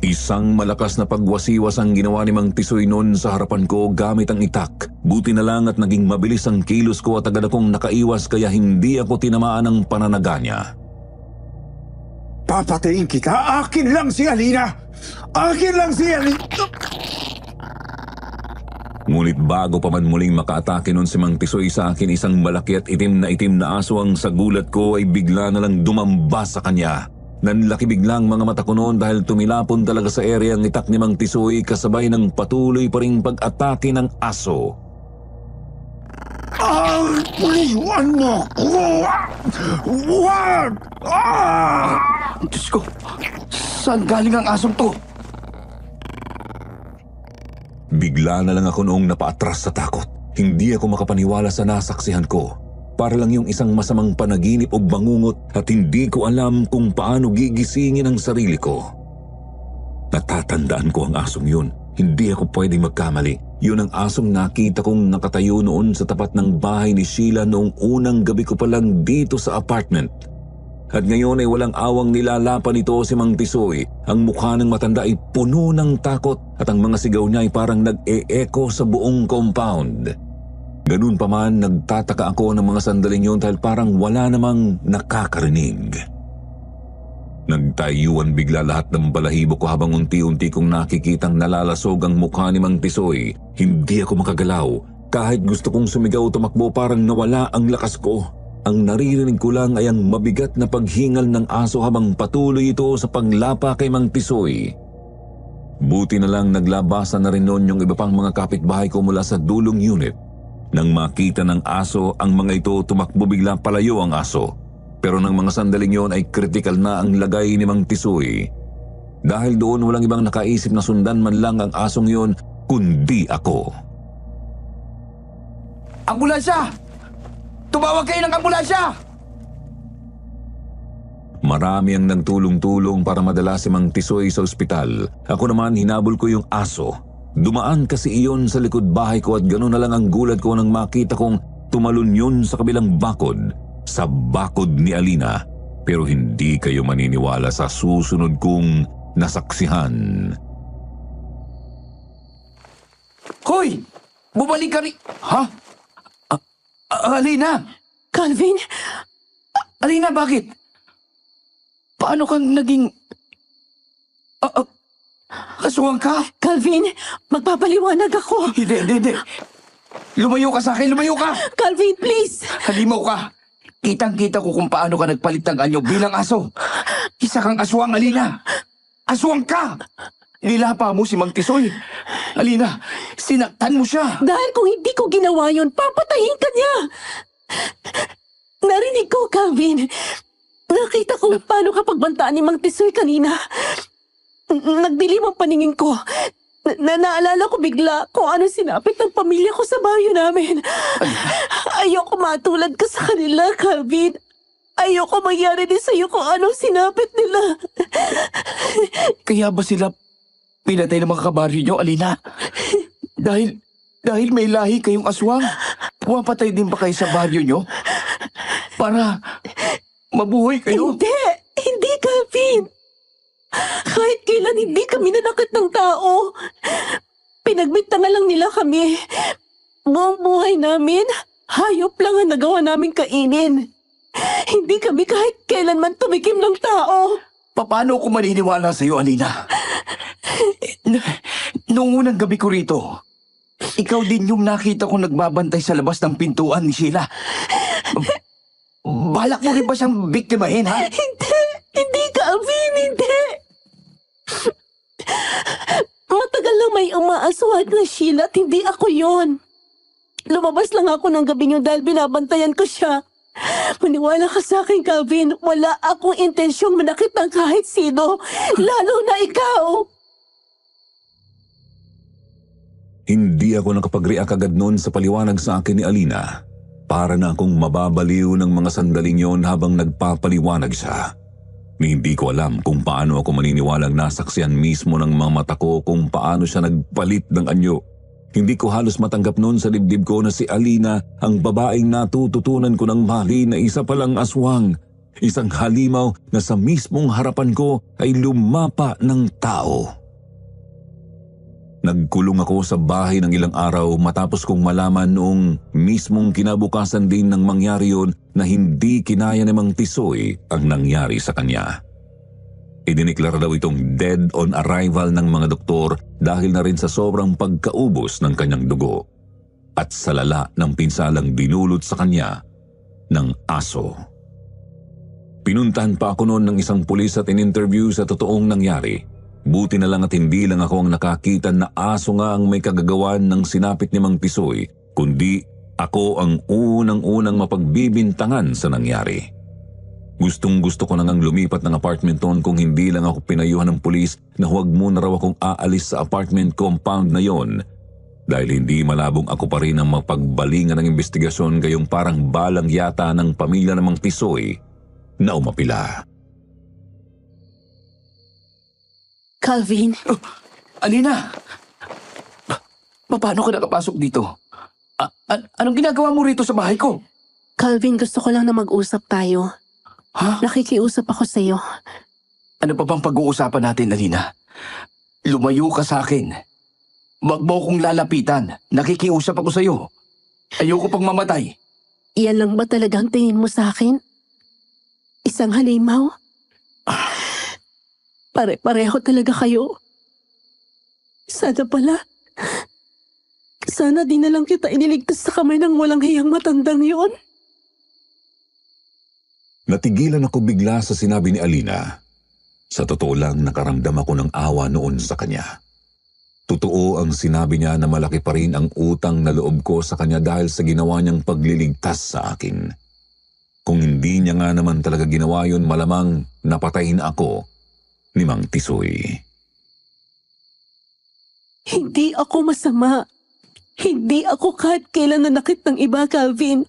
Isang malakas na pagwasiwas ang ginawa ni Mang Tisoy noon sa harapan ko gamit ang itak. Buti na lang at naging mabilis ang kilos ko at agad akong nakaiwas kaya hindi ako tinamaan ng pananaga niya. Papatayin kita. Akin lang si Alina. Akin lang si Alina. Ngunit bago pa man muling makaatake noon si Mang Tisoy sa akin, isang malaki at itim na aso ang sa gulat ko ay bigla na lang dumamba sa kanya. Nanlaki biglang mga mata ko noon dahil tumilapon talaga sa area ang itak ni Mang Tisoy kasabay ng patuloy pa ring pag-atake ng aso. Iwan mo ko! Huwag! Diyos ko! Saan galing ang asong to? Bigla na lang ako noong napaatras sa takot. Hindi ako makapaniwala sa nasaksihan ko. Para lang yung isang masamang panaginip o bangungot at hindi ko alam kung paano gigisingin ang sarili ko. Natatandaan ko ang asong yun. Hindi ako pwedeng magkamali. Yun ang asong nakita kong nakatayo noon sa tapat ng bahay ni Sheila noong unang gabi ko pa lang dito sa apartment. At ngayon ay walang awang nilalapan nito si Mang Tisoy. Ang mukha ng matanda ay puno ng takot at ang mga sigaw niya ay parang nag-e-echo sa buong compound. Ganun pa man, nagtataka ako ng mga sandaling yun dahil parang wala namang nakakarinig. Nagtayuan bigla lahat ng balahibo ko habang unti-unti kong nakikitang nalalasog ang mukha ni Mang Tisoy. Hindi ako makagalaw. Kahit gusto kong sumigaw o tumakbo parang nawala ang lakas ko. Ang naririnig ko lang ay ang mabigat na paghingal ng aso habang patuloy ito sa paglapa kay Mang Tisoy. Buti na lang naglabasan na rin noon yung iba pang mga kapitbahay ko mula sa dulong unit. Nang makita ng aso ang mga ito, tumakbo bigla palayo ang aso. Pero nang mga sandaling yon ay kritikal na ang lagay ni Mang Tisoy. Dahil doon walang ibang nakaisip na sundan man lang ang asong yon kundi ako. Ambulansya! Tumawag kayo ng ambulansya! Marami ang nagtulong-tulong para madala si Mang Tisoy sa ospital. Ako naman hinabol ko yung aso. Dumaan kasi iyon sa likod bahay ko at gano'n na lang ang gulat ko nang makita kong tumalon yun sa kabilang bakod. Sa bakod ni Alina. Pero hindi kayo maniniwala sa susunod kong nasaksihan. Hoy! Bumalik ka rin! Ha? Alina! Calvin, Alina, bakit? Paano kang naging... aswang ka? Calvin, magpapaliwanag ako. Hindi. Lumayo ka sa akin, lumayo ka! Calvin, please. Halimaw ka! Kitang-kita ko kung paano ka nagpalit ng anyo bilang aso. Isa kang aswang, Alina! Aswang ka! Nilapa mo si Mang Tisoy. Alina, sinaktan mo siya. Dahil kung hindi ko ginawa yon, papatayin ka niya. Narinig ko, Calvin. Nakita ko paano ka pagbantaan ni Mang Tisoy kanina. Nagdilim ang paningin ko. Naalala ko bigla kung ano sinapit ng pamilya ko sa bayo namin. Ayoko matulad ka sa kanila, Calvin. Ayoko mangyari din sa'yo kung anong sinapit nila. Kaya ba sila pinatay ng mga kabaryo nyo, Alina? Dahil may lahi kayong aswang, pumapatay din ba kayo sa baryo nyo? Para mabuhay kayo? Hindi, Calvin. Kahit kailan hindi kami nanakit ng tao. Pinagbintangan lang nila kami. Buong buhay namin, hayop lang ang nagawa namin kainin. Hindi kami kahit kailanman tumikim ng tao. Paano ko maniniwala sa'yo, Alina? Noong unang gabi ko rito, ikaw din yung nakita ko nagbabantay sa labas ng pintuan ni Sheila. Balak mo rin ba siyang biktimahin, ha? Hindi, Calvin, hindi. Matagal lang may umaaswag na Sheila at hindi ako yon. Lumabas lang ako ng gabi niyo dahil binabantayan ko siya. Maniwala ka sa akin, Calvin. Wala akong intensyong manakit ng kahit sino, lalo na ikaw. Hindi ako nakapag-react agad noon sa paliwanag sa akin ni Alina. Para na akong mababaliw ng mga sandaling yon habang nagpapaliwanag siya. Hindi ko alam kung paano ako maniniwalang nasaksihan mismo ng mga mata ko kung paano siya nagpalit ng anyo. Hindi ko halos matanggap noon sa dibdib ko na si Alina ang babaeng natututunan ko ng mali na isa palang aswang. Isang halimaw na sa mismong harapan ko ay lumapa ng tao. Nagkulong ako sa bahay ng ilang araw matapos kong malaman noong mismong kinabukasan din ng mangyari yun na hindi kinaya ni Mang Tisoy ang nangyari sa kanya. Idiniklara daw itong dead on arrival ng mga doktor dahil na rin sa sobrang pagkaubos ng kanyang dugo at sa lala ng pinsalang dinulot sa kanya ng aso. Pinuntahan pa ako noon ng isang pulis at in-interview sa totoong nangyari. Buti na lang at hindi lang ako ang nakakita na aso nga ang may kagagawan ng sinapit ni Mang Tisoy, kundi ako ang unang-unang mapagbibintangan sa nangyari. Gustong-gusto ko na ngang lumipat ng apartment noon kung hindi lang ako pinayuhan ng pulis na huwag muna raw akong aalis sa apartment compound na yon dahil hindi malabong ako pa rin ang mapagbalingan ng investigasyon gayong parang balang yata ng pamilya ng Mang Tisoy na umapila. Calvin, Alina! Paano ka nakapasok dito? Anong ginagawa mo rito sa bahay ko? Calvin, gusto ko lang na mag-usap tayo. Ha? Nakikiusap ako sa'yo. Ano pa bang pag-uusapan natin, Alina? Lumayo ka sa akin. Wag mo kong lalapitan. Nakikiusap ako sa'yo. Ayoko pang mamatay. Iyan lang ba talagang tingin mo sa akin? Isang halimaw? Pare-pareho talaga kayo. Sana pala. Sana di na lang kita iniligtas sa kamay ng walang hiyang matandang yon. Natigilan ako bigla sa sinabi ni Alina. Sa totoo lang nakaramdam ako ng awa noon sa kanya. Totoo ang sinabi niya na malaki pa rin ang utang na loob ko sa kanya dahil sa ginawa niyang pagliligtas sa akin. Kung hindi niya nga naman talaga ginawa yun, malamang napatayin ako ni Mang Tisoy. Hindi ako masama. Hindi ako kahit kailan nanakit ng iba, Calvin.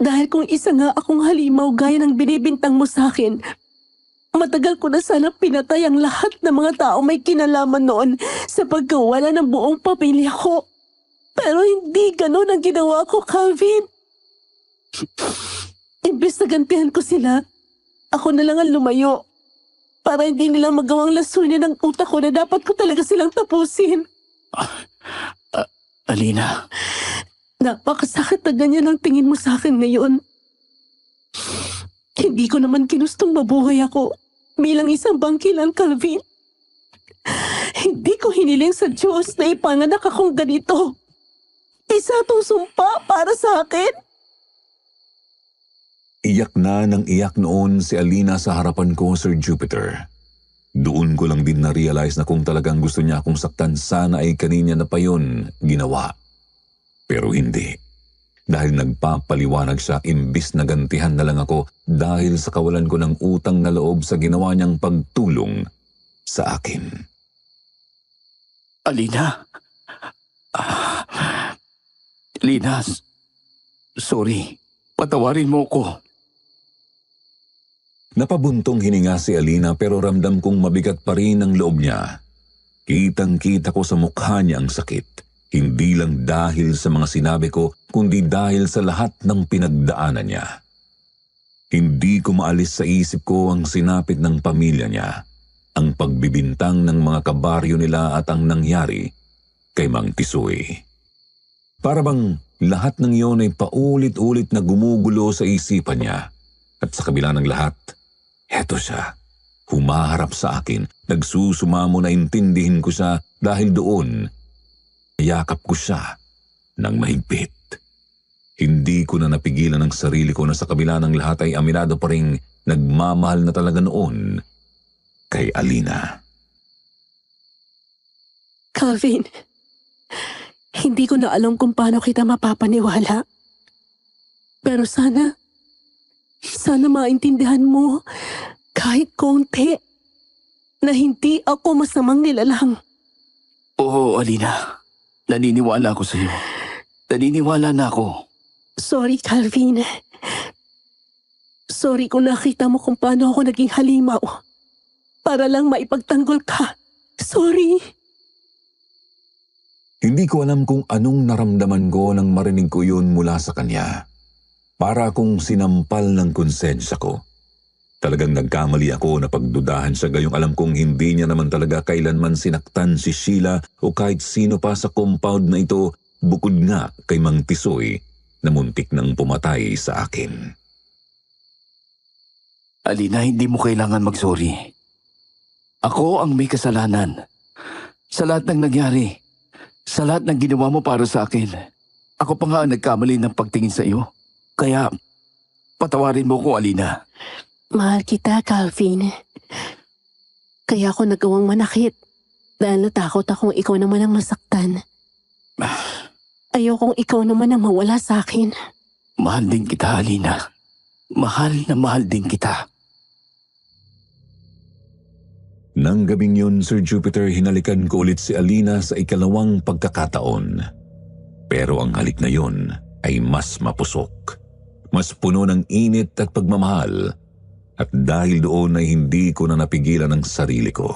Dahil kung isa nga akong halimaw gaya ng binibintang mo sa akin, matagal ko na sana pinatay ang lahat ng mga tao may kinalaman noon sa pagkawala ng buong pamilya ko. Pero hindi ganon ang ginawa ko, Calvin. Imbes na gantihan ko sila, ako na lang ang lumayo. para hindi nila magawang lasunin ang utak ko na dapat ko talaga silang tapusin. Alina, Napakasakit na ganyan ang tingin mo sa akin ngayon. Hindi ko naman kinustong mabuhay ako bilang isang bangkilan, Calvin. Hindi ko hiniling sa Diyos na ipanganak akong ganito. Isa itong sumpa para sa akin. Iyak na ng iyak noon si Alina sa harapan ko, Sir Jupiter. Doon ko lang din na-realize na kung talagang gusto niya akong saktan, sana ay kanina na pa yun ginawa. Pero hindi. Dahil nagpapaliwanag siya, imbis na gantihan na lang ako dahil sa kawalan ko ng utang na loob sa ginawa niyang pagtulong sa akin. Alina. Alina, sorry. Patawarin mo ko. Napabuntong hininga si Alina pero ramdam kong mabigat pa rin ang loob niya. Kitang-kita ko sa mukha niya ang sakit. Hindi lang dahil sa mga sinabi ko, kundi dahil sa lahat ng pinagdaanan niya. Hindi ko maalis sa isip ko ang sinapit ng pamilya niya, ang pagbibintang ng mga kabaryo nila at ang nangyari kay Mang Tisoy. Para bang lahat ng iyon ay paulit-ulit na gumugulo sa isipan niya. At sa kabila ng lahat, eto siya, humaharap sa akin, nagsusumamo na intindihin ko siya dahil doon, yakap ko siya ng mahigpit. Hindi ko na napigilan ang sarili ko na sa kabila ng lahat ay aminado pa ring nagmamahal na talaga noon kay Alina. Calvin, hindi ko na alam kung paano kita mapapaniwala. Pero sana maintindihan mo kahit konti na hindi ako masamang nilalang. Oo, Alina. Naniniwala ako sa iyo. Naniniwala na ako. Sorry, Calvin. Sorry kung nakita mo kung paano ako naging halimaw para lang maipagtanggol ka. Sorry. Hindi ko alam kung anong naramdaman ko nang marinig ko yun mula sa kanya. Para akong sinampal ng konsensya ko. Talagang nagkamali ako na pagdudahan siya, gayong alam kong hindi niya naman talaga kailanman sinaktan si Sheila o kahit sino pa sa compound na ito, bukod nga kay Mang Tisoy na muntik nang pumatay sa akin. Alina, hindi mo kailangan magsorry. Ako ang may kasalanan. Sa lahat ng nangyari. Sa lahat ng ginawa mo para sa akin. Ako pa nga ang nagkamali ng pagtingin sa iyo. Kaya, patawarin mo ko, Alina. Mahal kita, Calvin. Kaya ako nagawang manakit dahil natakot akong ikaw naman ang masaktan. Ayokong ikaw naman ang mawala sa akin. Mahal din kita, Alina. Mahal na mahal din kita. Nang gabing yun, Sir Jupiter, hinalikan ko ulit si Alina sa ikalawang pagkakataon. Pero ang halik na yun ay mas mapusok. Mas puno ng init at pagmamahal. At dahil doon ay hindi ko na napigilan ang sarili ko.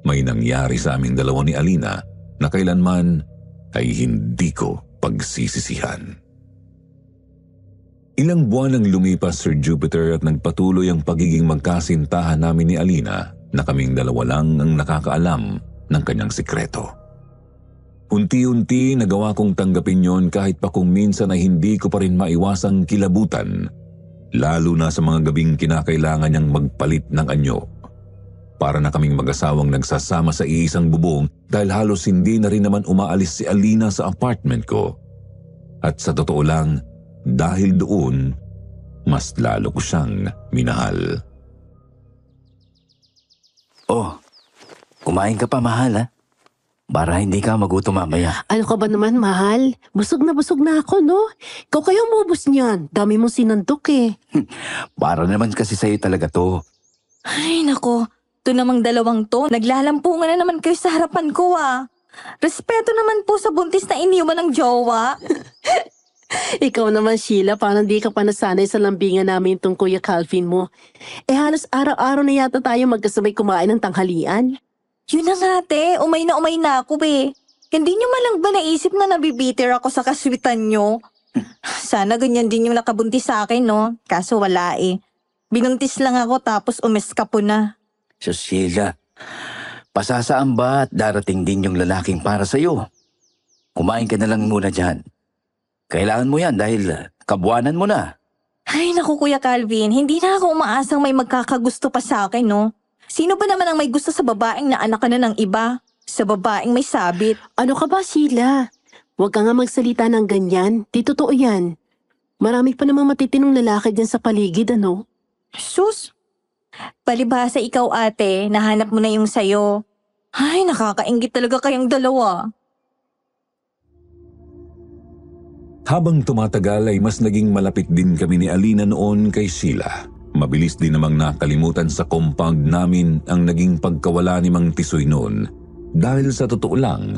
May nangyari sa aming dalawa ni Alina na kailanman ay hindi ko pagsisisihan. Ilang buwan ang lumipas, Sir Jupiter, at nagpatuloy ang pagiging magkasintahan namin ni Alina na kaming dalawa lang ang nakakaalam ng kanyang sikreto. Unti-unti nagawa kong tanggapin yon kahit pa kung minsan ay hindi ko pa rin maiwasang kilabutan, lalo na sa mga gabing kinakailangan niyang magpalit ng anyo. Para na kaming mag-asawang nagsasama sa iisang bubong dahil halos hindi na rin naman umaalis si Alina sa apartment ko. At sa totoo lang, dahil doon, mas lalo ko siyang minahal. Oh, kumain ka pa, mahal, ha? Para hindi ka magutom mamaya. Ano ka ba naman, mahal? Busog na ako, no? Ikaw kayo umubos niyan. Dami mong sinandok eh. Para naman kasi sa'yo talaga to. Ay, nako. Ito namang dalawang to. Naglalampungan na naman kayo sa harapan ko, ah. Respeto naman po sa buntis na iniwan ng jowa. Ikaw naman, Sheila, parang di ka pa nasanay sa lambingan namin itong Kuya Calvin mo. Halos araw-araw na yata tayo magkasabay kumain ng tanghalian. Yun na nga, te. Umay na ako, eh. Hindi nyo malang ba naisip na nabibiter ako sa kaswitan nyo? Sana ganyan din yung nakabuntis sa akin, no? Kaso wala, eh. Binuntis lang ako tapos umeska po na. So Sheila, pasasaan ba at darating din yung lalaking para sa'yo? Kumain ka na lang muna dyan. Kailangan mo yan dahil kabuanan mo na. Ay, naku Kuya Calvin, hindi na ako umaasang may magkakagusto pa sa akin, no? Sino ba naman ang may gusto sa babaeng na anak ka na ng iba? Sa babaeng may sabit? Ano ka ba, Sheila? Huwag ka nga magsalita ng ganyan. Di totoo yan. Marami pa namang matitinong lalaki dyan sa paligid, ano? Sus! Palibhasa ikaw ate, nahanap mo na yung sayo. Ay, nakakaingit talaga kayong dalawa. Habang tumatagal ay mas naging malapit din kami ni Alina noon kay Sheila. Mabilis din namang nakalimutan sa compound namin ang naging pagkawala ni Mang Tisoy noon. Dahil sa totoo lang,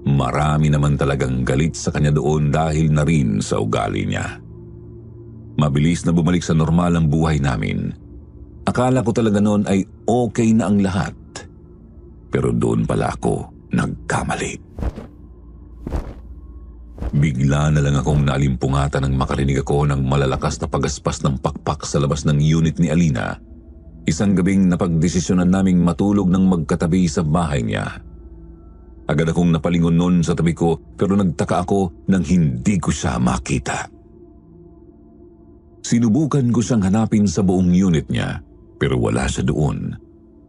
marami naman talagang galit sa kanya doon dahil na rin sa ugali niya. Mabilis na bumalik sa normal ang buhay namin. Akala ko talaga noon ay okay na ang lahat. Pero doon pala ako nagkamali. Bigla na lang akong naalimpungatan nang makarinig ako ng malalakas na pagaspas ng pakpak sa labas ng unit ni Alina. Isang gabing napagdesisyonan naming matulog ng magkatabi sa bahay niya. Agad akong napalingon noon sa tabi ko pero nagtaka ako nang hindi ko siya makita. Sinubukan ko siyang hanapin sa buong unit niya pero wala siya doon.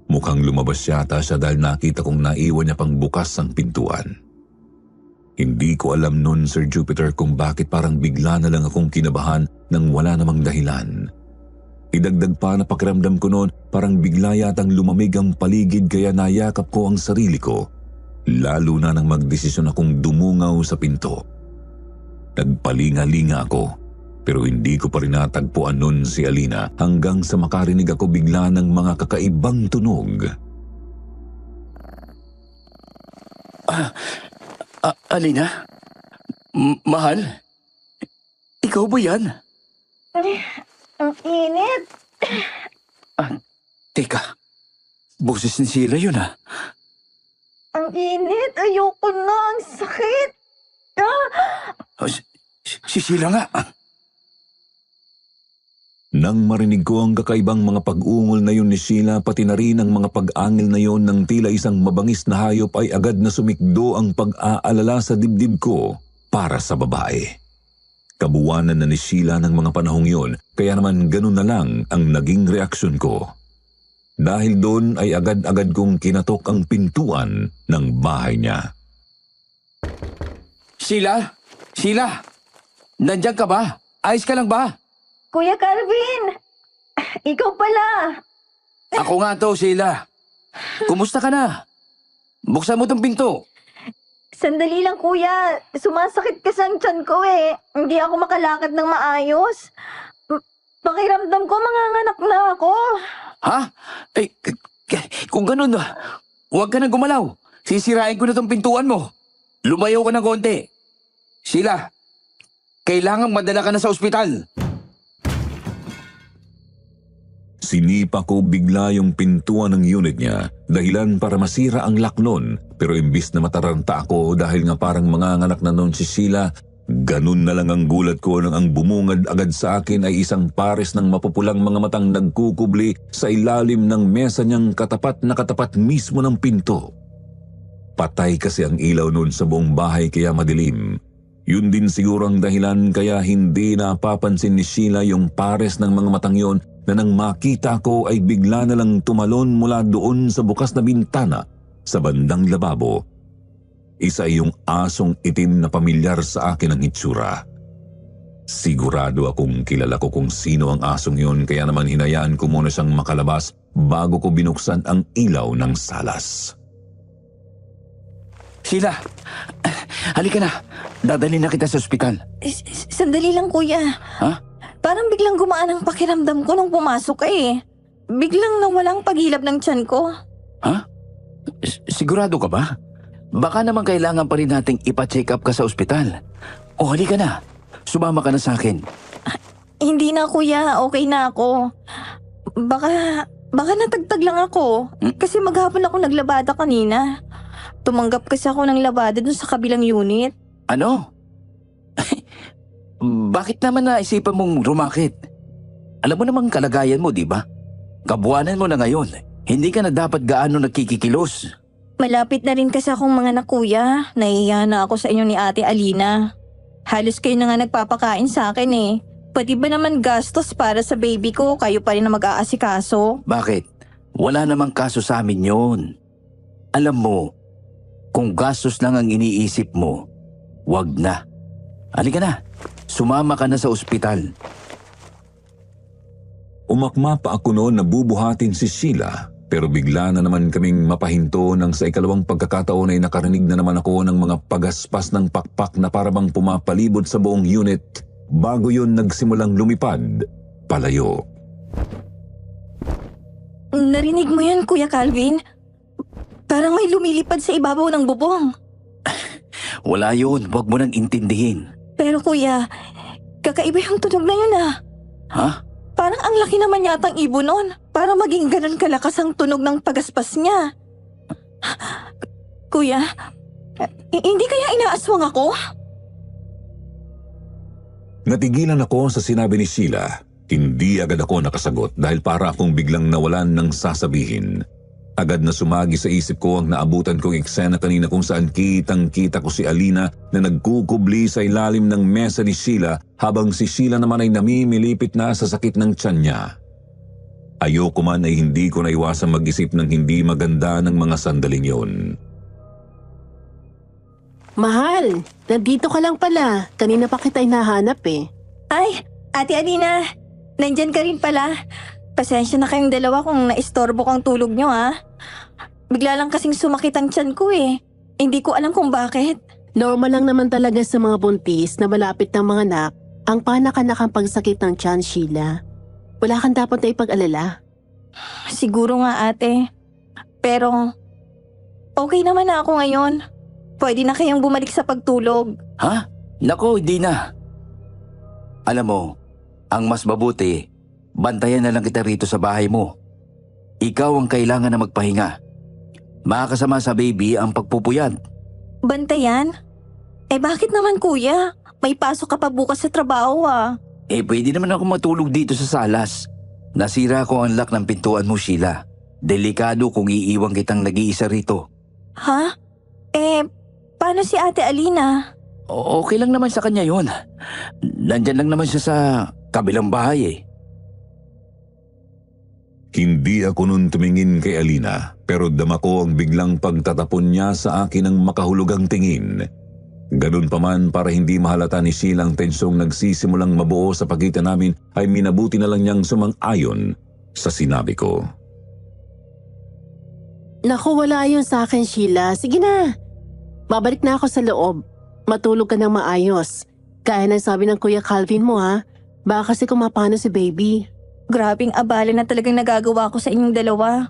Mukhang lumabas yata siya dahil nakita kong naiwan niya pang bukas ang pintuan. Hindi ko alam noon, Sir Jupiter, kung bakit parang bigla na lang akong kinabahan nang wala namang dahilan. Idagdag pa na pakiramdam ko noon parang bigla yatang lumamig ang paligid kaya nayakap ko ang sarili ko. Lalo na nang magdesisyon akong dumungaw sa pinto. Nagpalinga-linga ako pero hindi ko pa rin natagpuan noon si Alina hanggang sa makarinig ako bigla ng mga kakaibang tunog. Alina? Mahal? Ikaw ba yan? Ang init. Teka, boses ni Sheila yun Ang init. Ayoko na. Ang sakit. Si Sheila nga. Nang marinig ko ang kakaibang mga pag-ungol na yun ni Sheila pati na rin ang mga pag-angil na yun ng tila isang mabangis na hayop ay agad na sumikdo ang pag-aalala sa dibdib ko para sa babae. Kabuwanan na ni Sheila ng mga panahong yun kaya naman ganun na lang ang naging reaksyon ko. Dahil doon ay agad-agad kong kinatok ang pintuan ng bahay niya. Sheila? Sheila? Nandiyan ka ba? Ayos ka lang ba? Kuya Calvin! Ikaw pala! Ako nga to, Sheila. Kumusta ka na? Buksan mo tong pinto. Sandali lang kuya. Sumasakit kasi ang tiyan ko eh. Hindi ako makalakad ng maayos. Pakiramdam ko manganganak na ako. Ha? Kung ganun huwag ka na gumalaw. Sisirain ko na tong pintuan mo. Lumayo ka ng konti. Sheila, kailangang madala ka na sa ospital. Sinipa ko bigla yung pintuan ng unit niya, dahilan para masira ang lock nun. Pero imbis na mataranta ako dahil nga parang manganganak na noon si Sheila, ganun na lang ang gulat ko nang ang bumungad agad sa akin ay isang pares ng mapupulang mga matang nagkukubli sa ilalim ng mesa niyang katapat na katapat mismo ng pinto. Patay kasi ang ilaw noon sa buong bahay kaya madilim. Yun din siguro ang dahilan kaya hindi napapansin ni Sheila yung pares ng mga matang yon na nang makita ko ay bigla na lang tumalon mula doon sa bukas na bintana sa bandang lababo. Isa yung asong itim na pamilyar sa akin ang itsura. Sigurado akong kilala ko kung sino ang asong yun kaya naman hinayaan ko muna siyang makalabas bago ko binuksan ang ilaw ng salas. Sheila, halika na. Dadalhin na kita sa ospital. Sandali lang kuya. Ha? Parang biglang gumaan ang pakiramdam ko nung pumasok ka eh. Biglang nawalang paghilab ng tiyan ko. Ha? Sigurado ka ba? Baka naman kailangan pa rin nating ipa-check up ka sa ospital. O halika na. Sumama ka na sa akin. Hindi na kuya, okay na ako. Baka natagtag lang ako. Kasi maghapon ako naglabada kanina. Tumanggap kasi ako ng labada dun sa kabilang unit. Ano? Bakit naman naisipan mong rumakit? Alam mo namang kalagayan mo, di ba? Kabuwanan mo na ngayon. Hindi ka na dapat gaano nagkikikilos. Malapit na rin kasi akong mga anak, kuya. Nahihiya na ako sa inyo ni Ate Alina. Halos kayo na nga nagpapakain sa akin eh. Pwede ba naman gastos para sa baby ko, kayo pa rin na mag-aasikaso? Bakit? Wala namang kaso sa amin yon. Alam mo, kung gastos lang ang iniisip mo, wag na. Halika na, sumama ka na sa ospital. Umakma pa ako noon na bubuhatin si Sheila, pero bigla na naman kaming mapahinto nang sa ikalawang pagkakataon ay nakarinig na naman ako ng mga pagaspas ng pakpak na parabang pumapalibot sa buong unit bago yun nagsimulang lumipad, palayo. Narinig mo yan, Kuya Calvin? Parang may lumilipad sa ibabaw ng bubong. Wala yun, wag mo nang intindihin. Pero kuya, kakaiba yung tunog na yun ah. Ha? Parang ang laki naman yatang ibon nun. Para maging ganun kalakas ang tunog ng pagaspas niya. Kuya, hindi kaya inaaswang ako? Natigilan ako sa sinabi ni Sheila. Hindi agad ako nakasagot dahil para akong biglang nawalan ng sasabihin. Agad na sumagi sa isip ko ang naabutan kong eksena kanina kung saan kitang-kita ko si Alina na nagkukubli sa ilalim ng mesa ni Sheila habang si Sheila naman ay namimilipit na sa sakit ng tiyan niya. Ayoko man ay hindi ko naiwasang mag-isip ng hindi maganda ng mga sandaling yon. Mahal, nandito ka lang pala. Kanina pa kita hinahanap eh. Ay, Ate Alina, nandyan ka rin pala. Pasensya na kayong dalawa kung naistorbo kang tulog nyo ha. Bigla lang kasing sumakit ang tiyan ko eh. Hindi ko alam kung bakit. Normal lang naman talaga sa mga buntis na malapit ng mga anak ang panakanakang pagsakit ng tiyan, Sheila. Wala kang dapat na ipag-alala. Siguro nga ate. Pero, okay naman na ako ngayon. Pwede na kayong bumalik sa pagtulog. Ha? Nako, hindi na. Alam mo, ang mas mabuti, bantayan na lang kita rito sa bahay mo. Ikaw ang kailangan na magpahinga. Makakasama sa baby ang pagpupuyat. Bantayan? Eh bakit naman kuya? May pasok ka pa bukas sa trabaho ah. Pwede naman ako matulog dito sa salas. Nasira ko ang lock ng pintuan mo, Sheila. Delikado kung iiwan kitang nag-iisa rito. Ha? Paano si Ate Alina? Okay lang naman sa kanya yun. Nandyan lang naman siya sa kabilang bahay eh. Hindi ako nun tumingin kay Alina, pero dama ko ang biglang pagtatapon niya sa akin ng makahulugang tingin. Ganun pa man, para hindi mahalata ni Sheila ang tensyong nagsisimulang mabuo sa pagitan namin, ay minabuti na lang niyang sumang-ayon sa sinabi ko. Naku, wala yun sa akin, Sheila. Sige na. Babalik na ako sa loob. Matulog ka ng maayos. Kaya ng sabi ng Kuya Calvin mo ha. Baka kasi kumapano si baby. Grabing abala na talagang nagagawa ko sa inyong dalawa.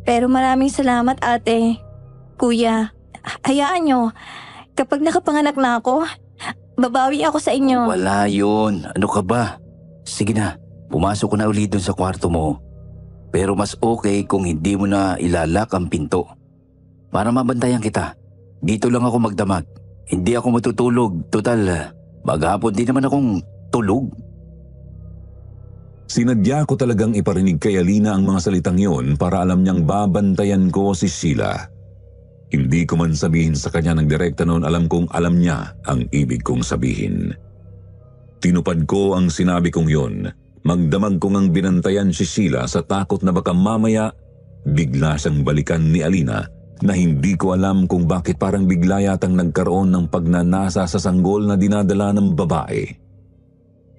Pero maraming salamat ate. Kuya, hayaan nyo. Kapag nakapanganak na ako, babawi ako sa inyo. Wala yun. Ano ka ba? Sige na, pumasok ko na ulit dun sa kwarto mo. Pero mas okay kung hindi mo na ilalak ang pinto. Para mabantayan kita. Dito lang ako magdamag. Hindi ako matutulog. Total, maghapon din naman akong tulog. Sinadya ko talagang iparinig kay Alina ang mga salitang yon para alam niyang babantayan ko si Sheila. Hindi ko man sabihin sa kanya ng direkta noon, alam kong alam niya ang ibig kong sabihin. Tinupad ko ang sinabi kong yon. Magdamag kong ang binantayan si Sheila sa takot na baka mamaya bigla siyang balikan ni Alina na hindi ko alam kung bakit parang bigla yatang nagkaroon ng pagnanasa sa sanggol na dinadala ng babae.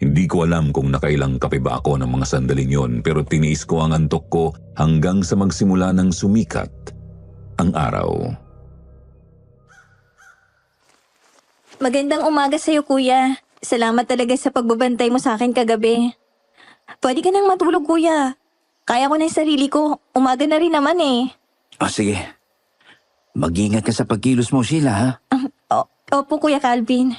Hindi ko alam kung nakailang kape ba ako ng mga sandaling yon, pero tiniis ko ang antok ko hanggang sa magsimula ng sumikat ang araw. Magandang umaga sa'yo kuya. Salamat talaga sa pagbabantay mo sa akin kagabi. Pwede ka nang matulog kuya. Kaya ko na yung sarili ko. Umaga na rin naman eh. Sige. Mag-ingat ka sa pagkilos mo, Sheila, ha? Opo Kuya Calvin.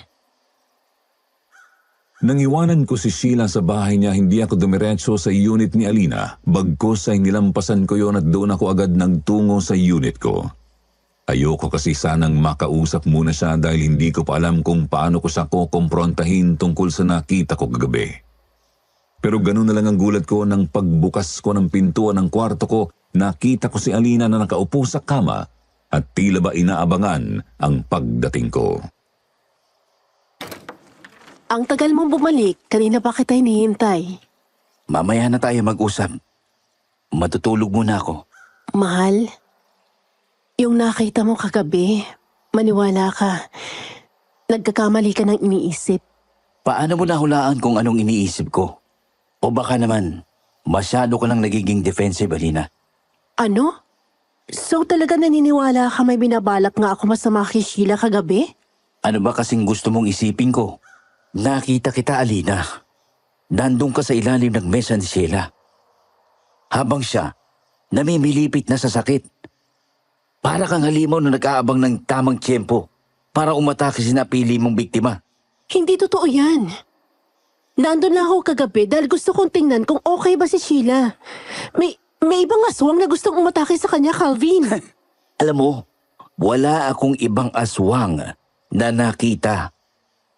Nang iwanan ko si Sheila sa bahay niya, hindi ako dumiretso sa unit ni Alina. Bagkus ay nilampasan ko yon at doon ako agad nagtungo sa unit ko. Ayoko kasi sanang makausap muna siya dahil hindi ko pa alam kung paano ko siya kukomprontahin tungkol sa nakita ko kagabi. Pero ganun na lang ang gulat ko nang pagbukas ko ng pintuan ng kwarto ko nakita ko si Alina na nakaupo sa kama at tila ba inaabangan ang pagdating ko. Ang tagal mong bumalik, kanina pa kita hinihintay. Mamaya na tayo mag-usap. Matutulog muna ako. Mahal, yung nakita mo kagabi, maniwala ka. Nagkakamali ka ng iniisip. Paano mo nahulaan kung anong iniisip ko? O baka naman, masyado ka lang nagiging defensive, Alina. Ano? So talaga naniniwala ka may binabalak nga ako masama kay Sheila kagabi? Ano ba kasing gusto mong isipin ko? Nakita kita, Alina. Nandun ka sa ilalim ng mesa ni Sheila. Habang siya, namimilipit na sa sakit. Para kang halimaw na nag-aabang ng tamang tiyempo para umatake sa napili mong biktima. Hindi totoo yan. Nandun lang ako kagabi dahil gusto kong tingnan kung okay ba si Sheila. May ibang aswang na gustong umatake sa kanya, Calvin. Alam mo, wala akong ibang aswang na nakita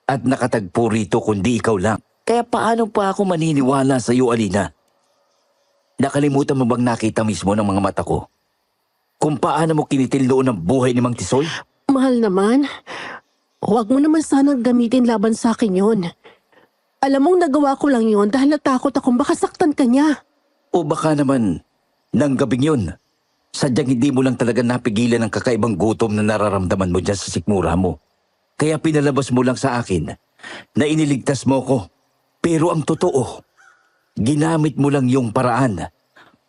at nakatagpo rito kundi ikaw lang. Kaya paano pa ako maniniwala sa iyo, Alina? Nakalimutan mo bang nakita mismo ng mga mata ko? Kung paano mo kinitil noon ang buhay ni Mang Tisoy? Mahal naman, huwag mo naman sanang gamitin laban sa akin yon. Alam mong nagawa ko lang yon dahil natakot akong baka saktan ka niya. O baka naman, nang gabing yun, sadyang hindi mo lang talaga napigilan ang kakaibang gutom na nararamdaman mo dyan sa sikmura mo. Kaya pinalabas mo lang sa akin na iniligtas mo ko. Pero ang totoo, ginamit mo lang yung paraan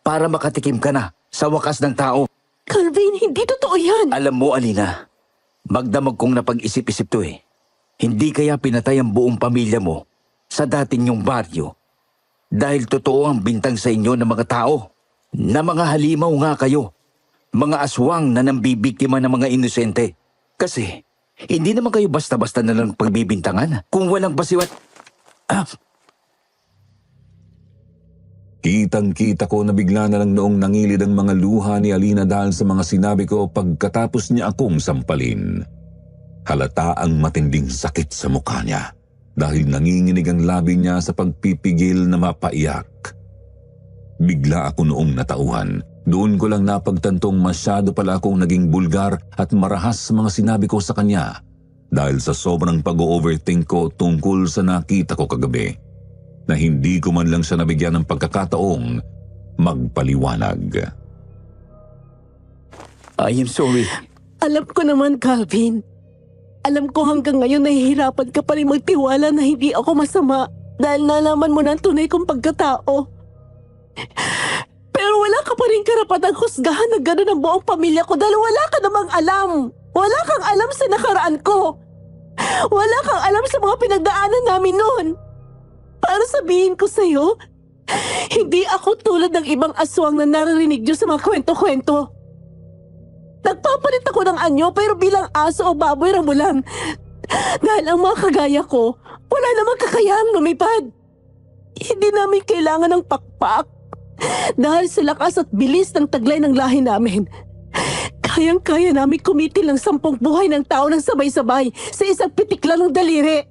para makatikim ka na sa wakas ng tao. Calvin, hindi totoo yan. Alam mo, Alina, magdamag kong napag-isip-isip to eh. Hindi kaya pinatay ang buong pamilya mo sa dating yung baryo dahil totoo ang bintang sa inyo ng mga tao na mga halimaw nga kayo, mga aswang na nambibiktima ng mga inosente. Kasi hindi naman kayo basta-basta na lang pagbibintangan kung walang basiwat. Kitang-kita ko na bigla na lang noong nangilid ang mga luha ni Alina dahil sa mga sinabi ko pagkatapos niya akong sampalin. Halata ang matinding sakit sa mukha niya dahil nanginginig ang labi niya sa pagpipigil na mapaiyak. Bigla ako noong natauhan. Doon ko lang napagtantong masyado pala akong naging bulgar at marahas sa mga sinabi ko sa kanya dahil sa sobrang pag-overthink ko tungkol sa nakita ko kagabi na hindi ko man lang siya nabigyan ng pagkakataong magpaliwanag. I am sorry. Alam ko naman, Calvin. Alam ko hanggang ngayon nahihirapan ka pa rin magtiwala na hindi ako masama dahil nalaman mo na ang tunay kong pagkatao. Pero wala ka pa rin karapatang husgahan na gano'n ang buong pamilya ko dahil wala ka namang alam. Wala kang alam sa nakaraan ko. Wala kang alam sa mga pinagdaanan namin noon. Para sabihin ko sa'yo, hindi ako tulad ng ibang aswang na naririnig niyo sa mga kwento-kwento. Nagpapalit ako ng anyo pero bilang aso o baboy ramo lang. Dahil ang mga kagaya ko, wala namang kakayahang lumipad. Hindi namin kailangan ng pakpak. Dahil sa lakas at bilis ng taglay ng lahi namin, kayang-kaya namin kumitil ng 10 buhay ng tao ng sabay-sabay sa isang pitik lang ng daliri.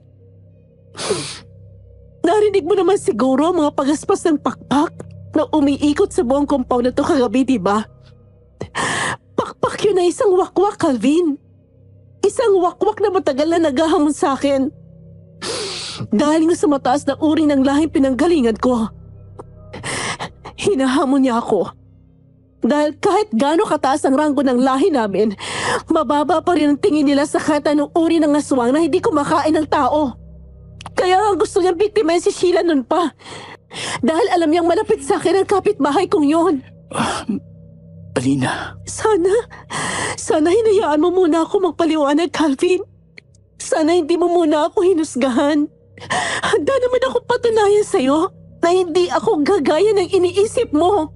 Narinig mo naman siguro ang mga pagaspas ng pakpak na umiikot sa buong compound na to kagabi, di ba? Pakpak yun na isang wakwak, Calvin. Isang wakwak na matagal na naghahamon sa akin. Dahil nga sa mataas na uri ng lahing pinanggalingan ko. Hinahamon niya ako. Dahil kahit gaano kataas ang ranggo ng lahi namin, mababa pa rin ang tingin nila sa kahit anong uri ng aswang na hindi kumakain ng tao. Kaya nga gusto niyang biktimahin si Sheila nun pa. Dahil alam niyang malapit sa akin ang kapitbahay kong yun. Alina. Sana hinayaan mo muna ako magpaliwanag, Calvin. Sana hindi mo muna ako hinusgahan. Handa naman ako patunayan sa'yo na hindi ako gagaya ng iniisip mo.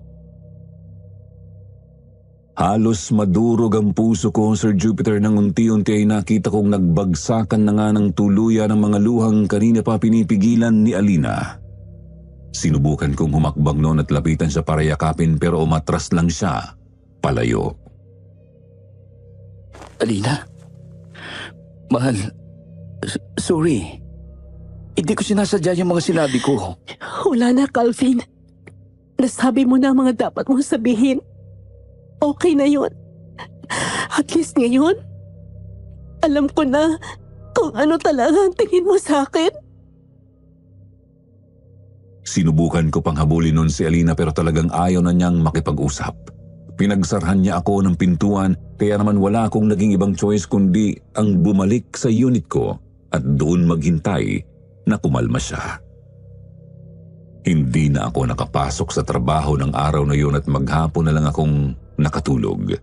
Halos madurog ang puso ko, Sir Jupiter, nang unti-unti ay nakita kong nagbagsakan na nga ng tuluyan ng mga luhang kanina pa pinipigilan ni Alina. Sinubukan kong humakbang noon at lapitan siya para yakapin pero umatras lang siya, palayo. Alina? Mahal, sorry. Hindi ko sinasadya yung mga sinabi ko. Wala na, Calvin. Nasabi mo na ang mga dapat mong sabihin. okay na yun. At least ngayon, alam ko na kung ano talaga ang tingin mo sa akin. Sinubukan ko pang habulin nun si Alina pero talagang ayaw na niyang makipag-usap. Pinagsarhan niya ako ng pintuan kaya naman wala akong naging ibang choice kundi ang bumalik sa unit ko at doon maghintay na kumalma siya. Hindi na ako nakapasok sa trabaho ng araw na yun at maghapon na lang akong nakatulog.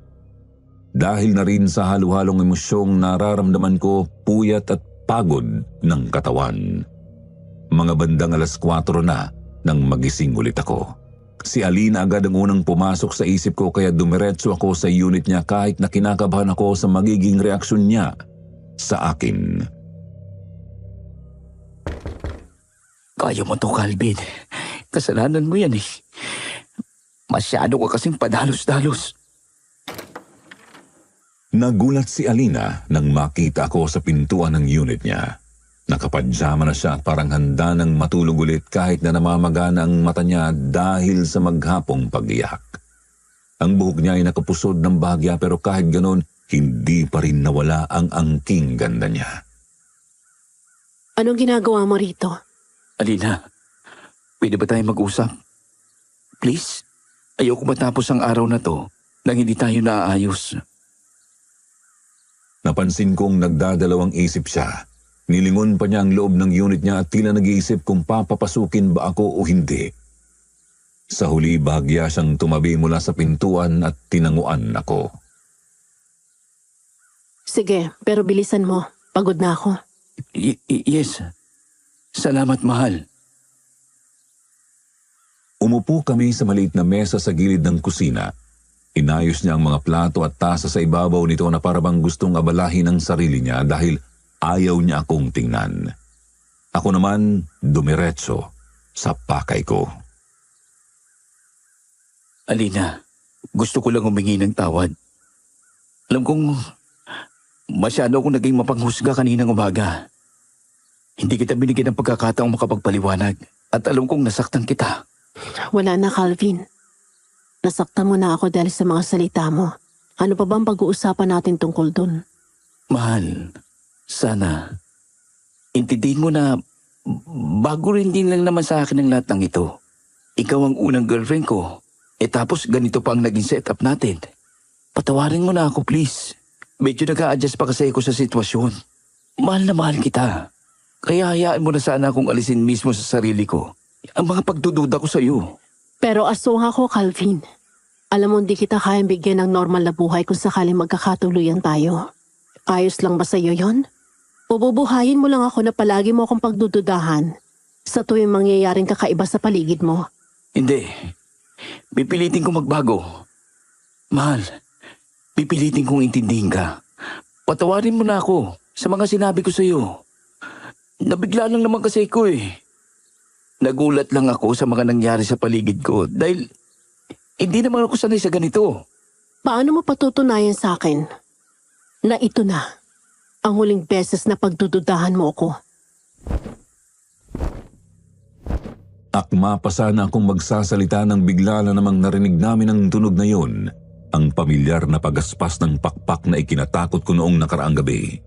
Dahil na rin sa halo-halong emosyong nararamdaman ko, puyat at pagod ng katawan. Mga bandang 4:00 na nang magising ulit ako. Si Alina agad ang unang pumasok sa isip ko kaya dumiretso ako sa unit niya kahit na kinakabahan ako sa magiging reaksyon niya sa akin. Kaya mo to, Calvin. Kasalanan mo yan eh. Masyado ka kasing padalos-dalos. Nagulat si Alina nang makita ako sa pintuan ng unit niya. Nakapadyama na siya at parang handa nang matulog ulit kahit na namamagana ang mata niya dahil sa maghapong pag-iyak. Ang buhok niya ay nakapusod ng bahagya pero kahit ganon, hindi pa rin nawala ang angking ganda niya. Anong ginagawa mo rito? Alina, pwede ba tayo mag-usap? Please? Ayoko matapos ang araw na to nang hindi tayo naaayos. Napansin kong nagdadalawang isip siya. Nilingon pa niya ang loob ng unit niya at tila nag-iisip kung papapasukin ba ako o hindi. Sa huli, bahagya siyang tumabi mula sa pintuan at tinanguan ako. Sige, pero bilisan mo. Pagod na ako. Yes. Salamat, mahal. Umupo kami sa maliit na mesa sa gilid ng kusina. Inayos niya ang mga plato at tasa sa ibabaw nito na parabang gustong abalahin ang sarili niya dahil ayaw niya akong tingnan. Ako naman dumiretso sa pakay ko. Alina, gusto ko lang humingi ng tawad. Alam kong masyado akong naging mapanghusga kaninang umaga. Hindi kita binigyan ng pagkakataong makapagpaliwanag at alam kong nasaktan kita. Wala na, Calvin. Nasaktan mo na ako dahil sa mga salita mo. Ano pa bang pag-uusapan natin tungkol dun? Mahal, sana intindihin mo na bago rin din lang naman sa akin ang lahat ng ito. Ikaw ang unang girlfriend ko. Tapos ganito pa ang naging setup natin. Patawarin mo na ako, please. Medyo nag-a-adjust pa kasi ako sa sitwasyon. Mahal na mahal kita. Kaya hayaan mo na sana akong alisin mismo sa sarili ko ang mga pagdududa ko sa iyo. Pero aswang ako, Calvin. Alam mo, hindi kita kayang bigyan ng normal na buhay kung sakaling magkakatuluyan tayo. Ayos lang ba sa'yo yon? Bubuhayin mo lang ako na palagi mo akong pagdududahan sa tuwing mangyayaring kakaiba sa paligid mo. Hindi. Pipilitin kong magbago. Mahal, pipilitin kong intindihin ka. Patawarin mo na ako sa mga sinabi ko sa iyo. Nabigla lang naman kasi ko eh. Nagulat lang ako sa mga nangyari sa paligid ko dahil hindi naman ako sanay sa ganito. Paano mo patutunayan sa akin na ito na ang huling beses na pagdududahan mo ako? Akma pa sana akong magsasalita nang bigla na namang narinig namin ang tunog na yun, ang pamilyar na pagaspas ng pakpak na ikinatakot ko noong nakaraang gabi.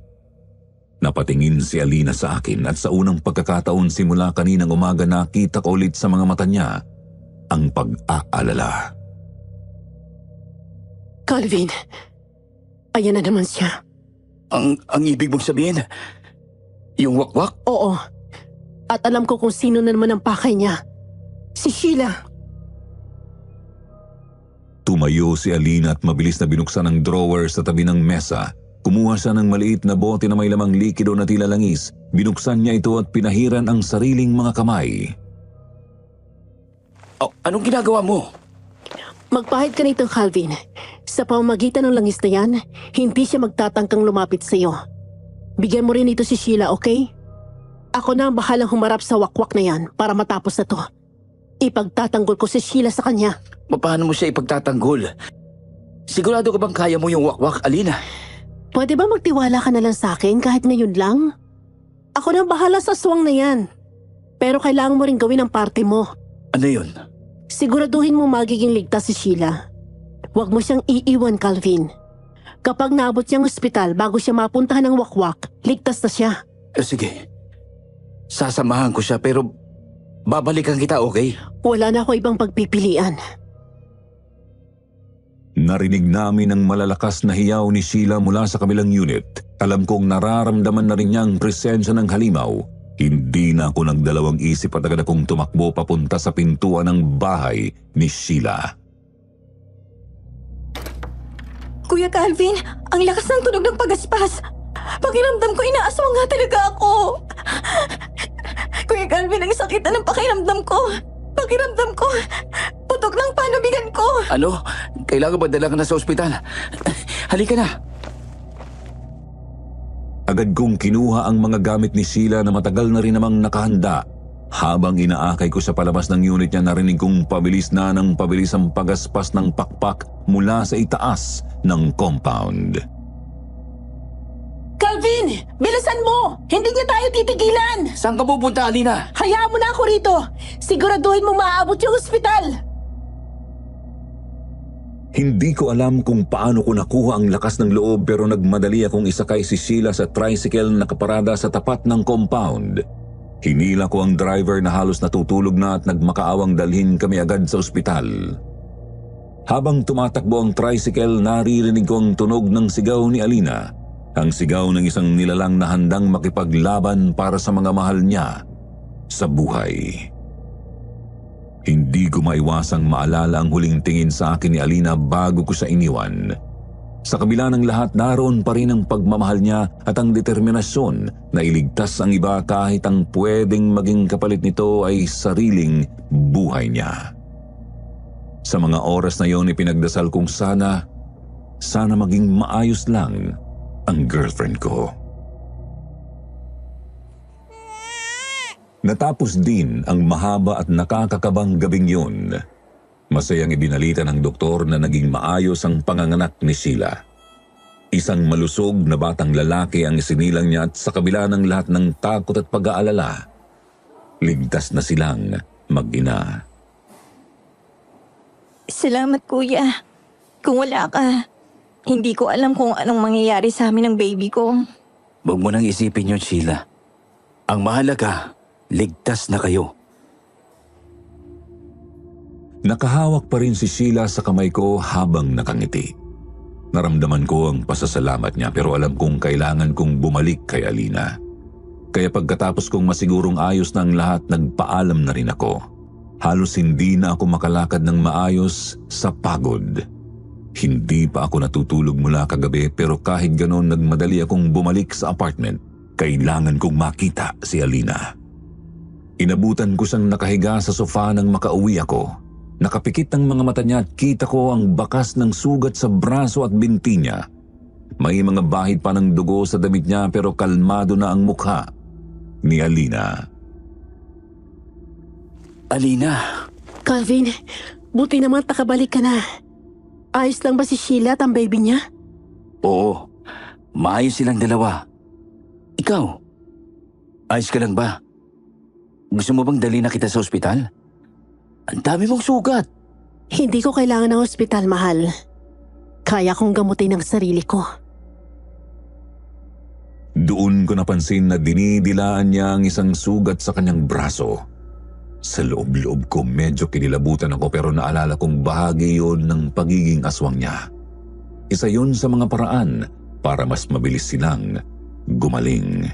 Napatingin si Alina sa akin at sa unang pagkakataon simula kaninang umaga nakita ko ulit sa mga mata niya ang pag-aalala. Calvin, ayan na naman siya. Ang ibig mong sabihin, yung wakwak? Oo. At alam ko kung sino na naman ang pakay niya. Si Sheila. Tumayo si Alina at mabilis na binuksan ang drawer sa tabi ng mesa. Kumuha siya ng maliit na bote na may lamang likido na tila langis. Binuksan niya ito at pinahiran ang sariling mga kamay. Oh, anong ginagawa mo? Magpahid ka nito, Calvin. Sa pamamagitan ng langis na yan, hindi siya magtatangkang lumapit sa iyo. Bigyan mo rin ito si Sheila, okay? Ako na ang bahalang humarap sa wakwak na yan para matapos na to. Ipagtatanggol ko si Sheila sa kanya. Paano mo siya ipagtatanggol? Sigurado ka bang kaya mo yung wakwak, Alina? Pwede ba magtiwala ka na lang sa akin kahit ngayon lang? Ako na ang bahala sa aswang na yan. Pero kailangan mo rin gawin ang parte mo. Ano yun? Siguraduhin mo magiging ligtas si Sheila. Huwag mo siyang iiwan, Calvin. Kapag naabot siyang ospital bago siya mapuntahan ng wakwak, ligtas na siya. Sige. Sasamahan ko siya pero babalikan kita, okay? Wala na ako ibang pagpipilian. Narinig namin ang malalakas na hiyaw ni Sheila mula sa kabilang unit. Alam kong nararamdaman na rin niya ang presensya ng halimaw. Hindi na ako nagdalawang isip at agad akong tumakbo papunta sa pintuan ng bahay ni Sheila. Kuya Calvin, ang lakas ng tunog ng pagaspas. Pakiramdam ko, inaaswang nga talaga ako. Kuya Calvin, ang sakit na ng pakiramdam ko. Pakiramdam ko, putok ng panubigan ko. Ano? Kailangan ba dala ka na sa ospital? Halika na. Agad kong kinuha ang mga gamit ni Sheila na matagal na rin namang nakahanda. Habang inaakay ko sa palabas ng unit niya, narinig kong pabilis na ng pabilis ang pagaspas ng pakpak mula sa itaas ng compound. Calvin! Bilisan mo! Hindi niya tayo titigilan! Saan ka pupunta, Alina? Hayaan mo na ako rito! Siguraduhin mo maaabot yung ospital! Hindi ko alam kung paano ko nakuha ang lakas ng loob pero nagmadali akong isakay si Sheila sa tricycle na nakaparada sa tapat ng compound. Hinila ko ang driver na halos natutulog na at nagmakaawang dalhin kami agad sa ospital. Habang tumatakbo ang tricycle, naririnig ko ang tunog ng sigaw ni Alina. Ang sigaw ng isang nilalang na handang makipaglaban para sa mga mahal niya sa buhay. Hindi ko maiwasang maalala ang huling tingin sa akin ni Alina bago ko siya iniwan. Sa kabila ng lahat, naroon pa rin ang pagmamahal niya at ang determinasyon na iligtas ang iba kahit ang pwedeng maging kapalit nito ay sariling buhay niya. Sa mga oras na yon, ipinagdasal kong sana maging maayos lang ang girlfriend ko. Natapos din ang mahaba at nakakakabang gabing yun. Masayang ibinalita ng doktor na naging maayos ang panganganak ni Sheila. Isang malusog na batang lalaki ang isinilang niya at sa kabila ng lahat ng takot at pag-aalala, ligtas na silang mag-ina. Salamat, kuya. Kung wala ka, hindi ko alam kung anong mangyayari sa amin ng baby ko. Huwag mo nang isipin yun, Sheila. Ang mahalaga, ligtas na kayo. Nakahawak pa rin si Sheila sa kamay ko habang nakangiti. Naramdaman ko ang pasasalamat niya pero alam kong kailangan kong bumalik kay Alina. Kaya pagkatapos kong masigurong ayos na ang lahat, nagpaalam na rin ako. Halos hindi na ako makalakad ng maayos sa pagod. Hindi pa ako natutulog mula kagabi pero kahit ganon nagmadali akong bumalik sa apartment. Kailangan kong makita si Alina. Inabutan ko siyang nakahiga sa sofa nang makauwi ako. Nakapikit ang mga mata niya at kita ko ang bakas ng sugat sa braso at binti niya. May mga bahid pa ng dugo sa damit niya pero kalmado na ang mukha ni Alina. Alina! Calvin, buti naman takabalik ka na. Ayos lang ba si Sheila at ang baby niya? Oo, maayos silang dalawa. Ikaw, ayos ka lang ba? Gusto mo bang dali na kita sa ospital? Ang dami mong sugat. Hindi ko kailangan ng ospital, mahal. Kaya kong gamutin ang sarili ko. Doon ko napansin na dinidilaan niya ang isang sugat sa kanyang braso. Sa loob-loob ko medyo kinilabutan ako pero naalala kong bahagi yon ng pagiging aswang niya. Isa yon sa mga paraan para mas mabilis silang gumaling.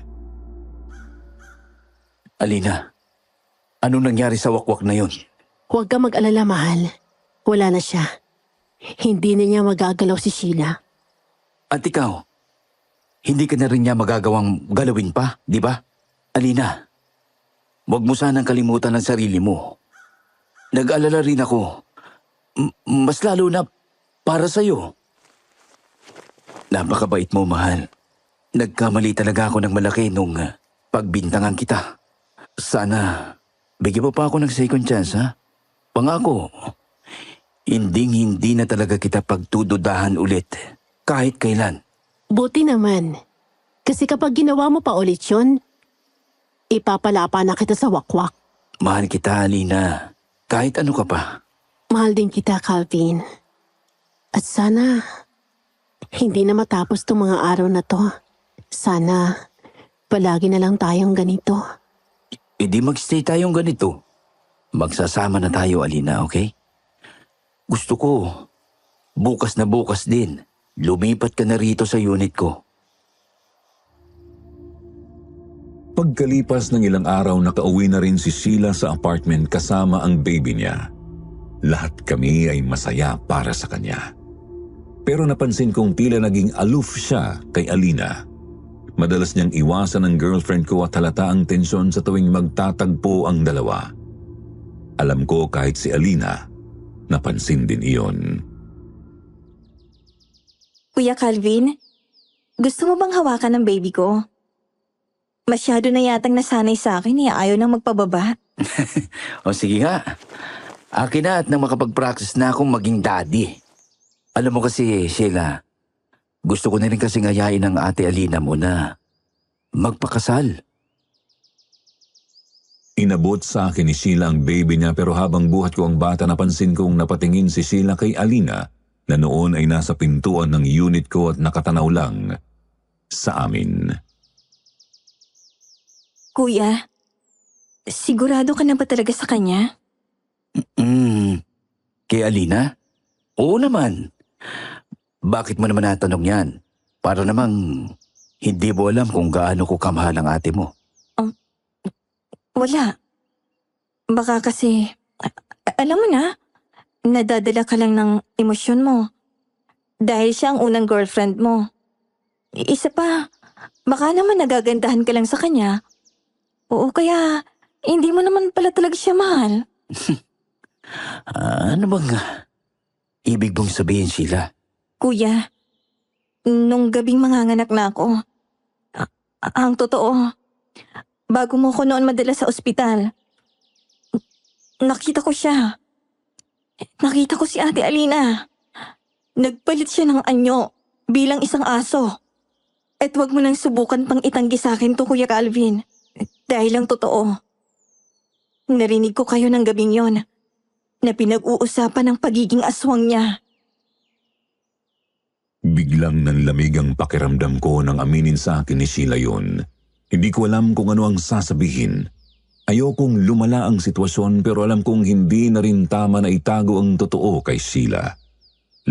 Alina, anong nangyari sa wakwak na yon? Huwag ka mag-alala, mahal. Wala na siya. Hindi na niya magagalaw si Sheila. At ikaw, hindi ka na rin niya magagawang galawin pa, di ba? Alina, huwag mo sanang kalimutan ang sarili mo. Nag-alala rin ako. Mas lalo na para sa'yo. Napakabait mo, mahal. Nagkamali talaga ako ng malaki nung pagbintangan kita. Sana, bigyan mo pa ako ng second chance, ha? Pangako, hindi na talaga kita pagtududahan ulit, kahit kailan. Buti naman. Kasi kapag ginawa mo pa ulit yun, ipapalapa na kita sa wakwak. Mahal kita, Alina. Kahit ano ka pa. Mahal din kita, Calvin. At sana, hindi na matapos tong mga araw na to. Sana, palagi na lang tayong ganito. E di magstay tayong ganito. Magsasama na tayo, Alina, okay? Gusto ko, bukas na bukas din, lumipat ka na rito sa unit ko. Pagkalipas ng ilang araw, nakauwi na rin si Sheila sa apartment kasama ang baby niya. Lahat kami ay masaya para sa kanya. Pero napansin kong tila naging aloof siya kay Alina. Madalas niyang iwasan ng girlfriend ko at halata ang tensyon sa tuwing magtatagpo ang dalawa. Alam ko kahit si Alina, napansin din iyon. Kuya Calvin, gusto mo bang hawakan ng baby ko? Masyado na yatang nasanay sa akin ayaw nang magpababa. O sige nga, akin na at nang makapag-practice na akong maging daddy. Alam mo kasi, Sheila, gusto ko na rin kasi ngayain ng ate Alina mo na magpakasal. Inabot sa akin ni Sheila ang baby niya pero habang buhat ko ang bata napansin kong napatingin si Sheila kay Alina na noon ay nasa pintuan ng unit ko at nakatanaw lang sa amin. Kuya, sigurado ka na ba talaga sa kanya? Kay Alina? Oo naman. Bakit mo naman natanong yan? Para namang hindi mo alam kung gaano ko kamahal ang ate mo. Wala. Baka kasi, alam mo na, nadadala ka lang ng emosyon mo. Dahil siya ang unang girlfriend mo. Isa pa, baka naman nagagandahan ka lang sa kanya. Oo, kaya hindi mo naman pala talaga siya mahal. Ano bang ibig mong sabihin, Sheila? Kuya, nung gabing manganganak na ako, ang totoo, bago mo ko noon madala sa ospital, nakita ko siya. Nakita ko si Ate Alina. Nagpalit siya ng anyo bilang isang aso. At wag mo nang subukan pang itanggi sa akin to, Kuya Calvin. Dahil ang totoo, narinig ko kayo ng gabing yon na pinag-uusapan ng pagiging aswang niya. Biglang nanlamig ang pakiramdam ko nang aminin sa akin ni Sheila yun. Hindi ko alam kung ano ang sasabihin. Ayokong lumala ang sitwasyon pero alam kong hindi na rin tama na itago ang totoo kay Sheila.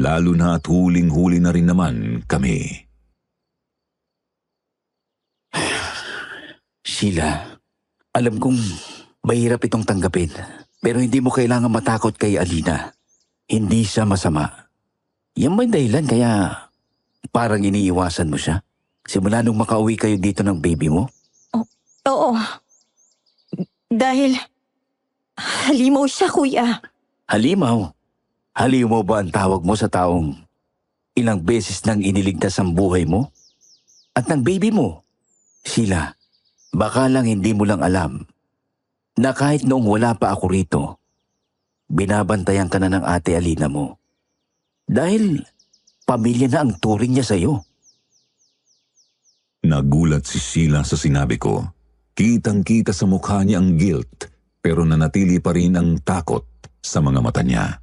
Lalo na at huling-huli na rin naman kami. Sheila, alam kong mahirap itong tanggapin. Pero hindi mo kailangan matakot kay Alina. Hindi siya masama. Yan ba yung dahilan kaya parang iniiwasan mo siya? Simula nung makauwi kayo dito ng baby mo? Oo. Dahil halimaw siya, Kuya. Halimaw? Halimaw ba ang tawag mo sa taong ilang beses nang iniligtas ang buhay mo? At ng baby mo? Sheila, baka lang hindi mo lang alam na kahit noong wala pa ako rito, binabantayan ka na ng ate Alina mo. Dahil pamilya na ang turing niya sa'yo. Nagulat si Sheila sa sinabi ko. Kitang-kita sa mukha niya ang guilt pero nanatili pa rin ang takot sa mga mata niya.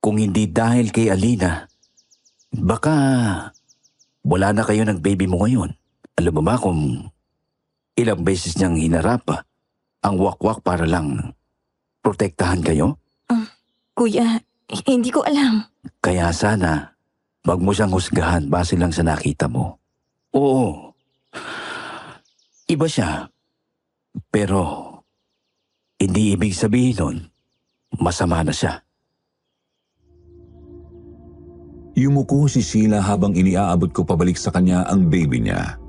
Kung hindi dahil kay Alina, baka wala na kayo ng baby mo ngayon. Alam mo ba kung ilang beses niyang hinarap ang wakwak para lang protektahan kayo? Kuya, hindi ko alam. Kaya sana, wag mo siyang husgahan base lang sa nakita mo. Oo, iba siya. Pero, hindi ibig sabihin nun, masama na siya. Yumuko si Sheila habang iniaabot ko pabalik sa kanya ang baby niya.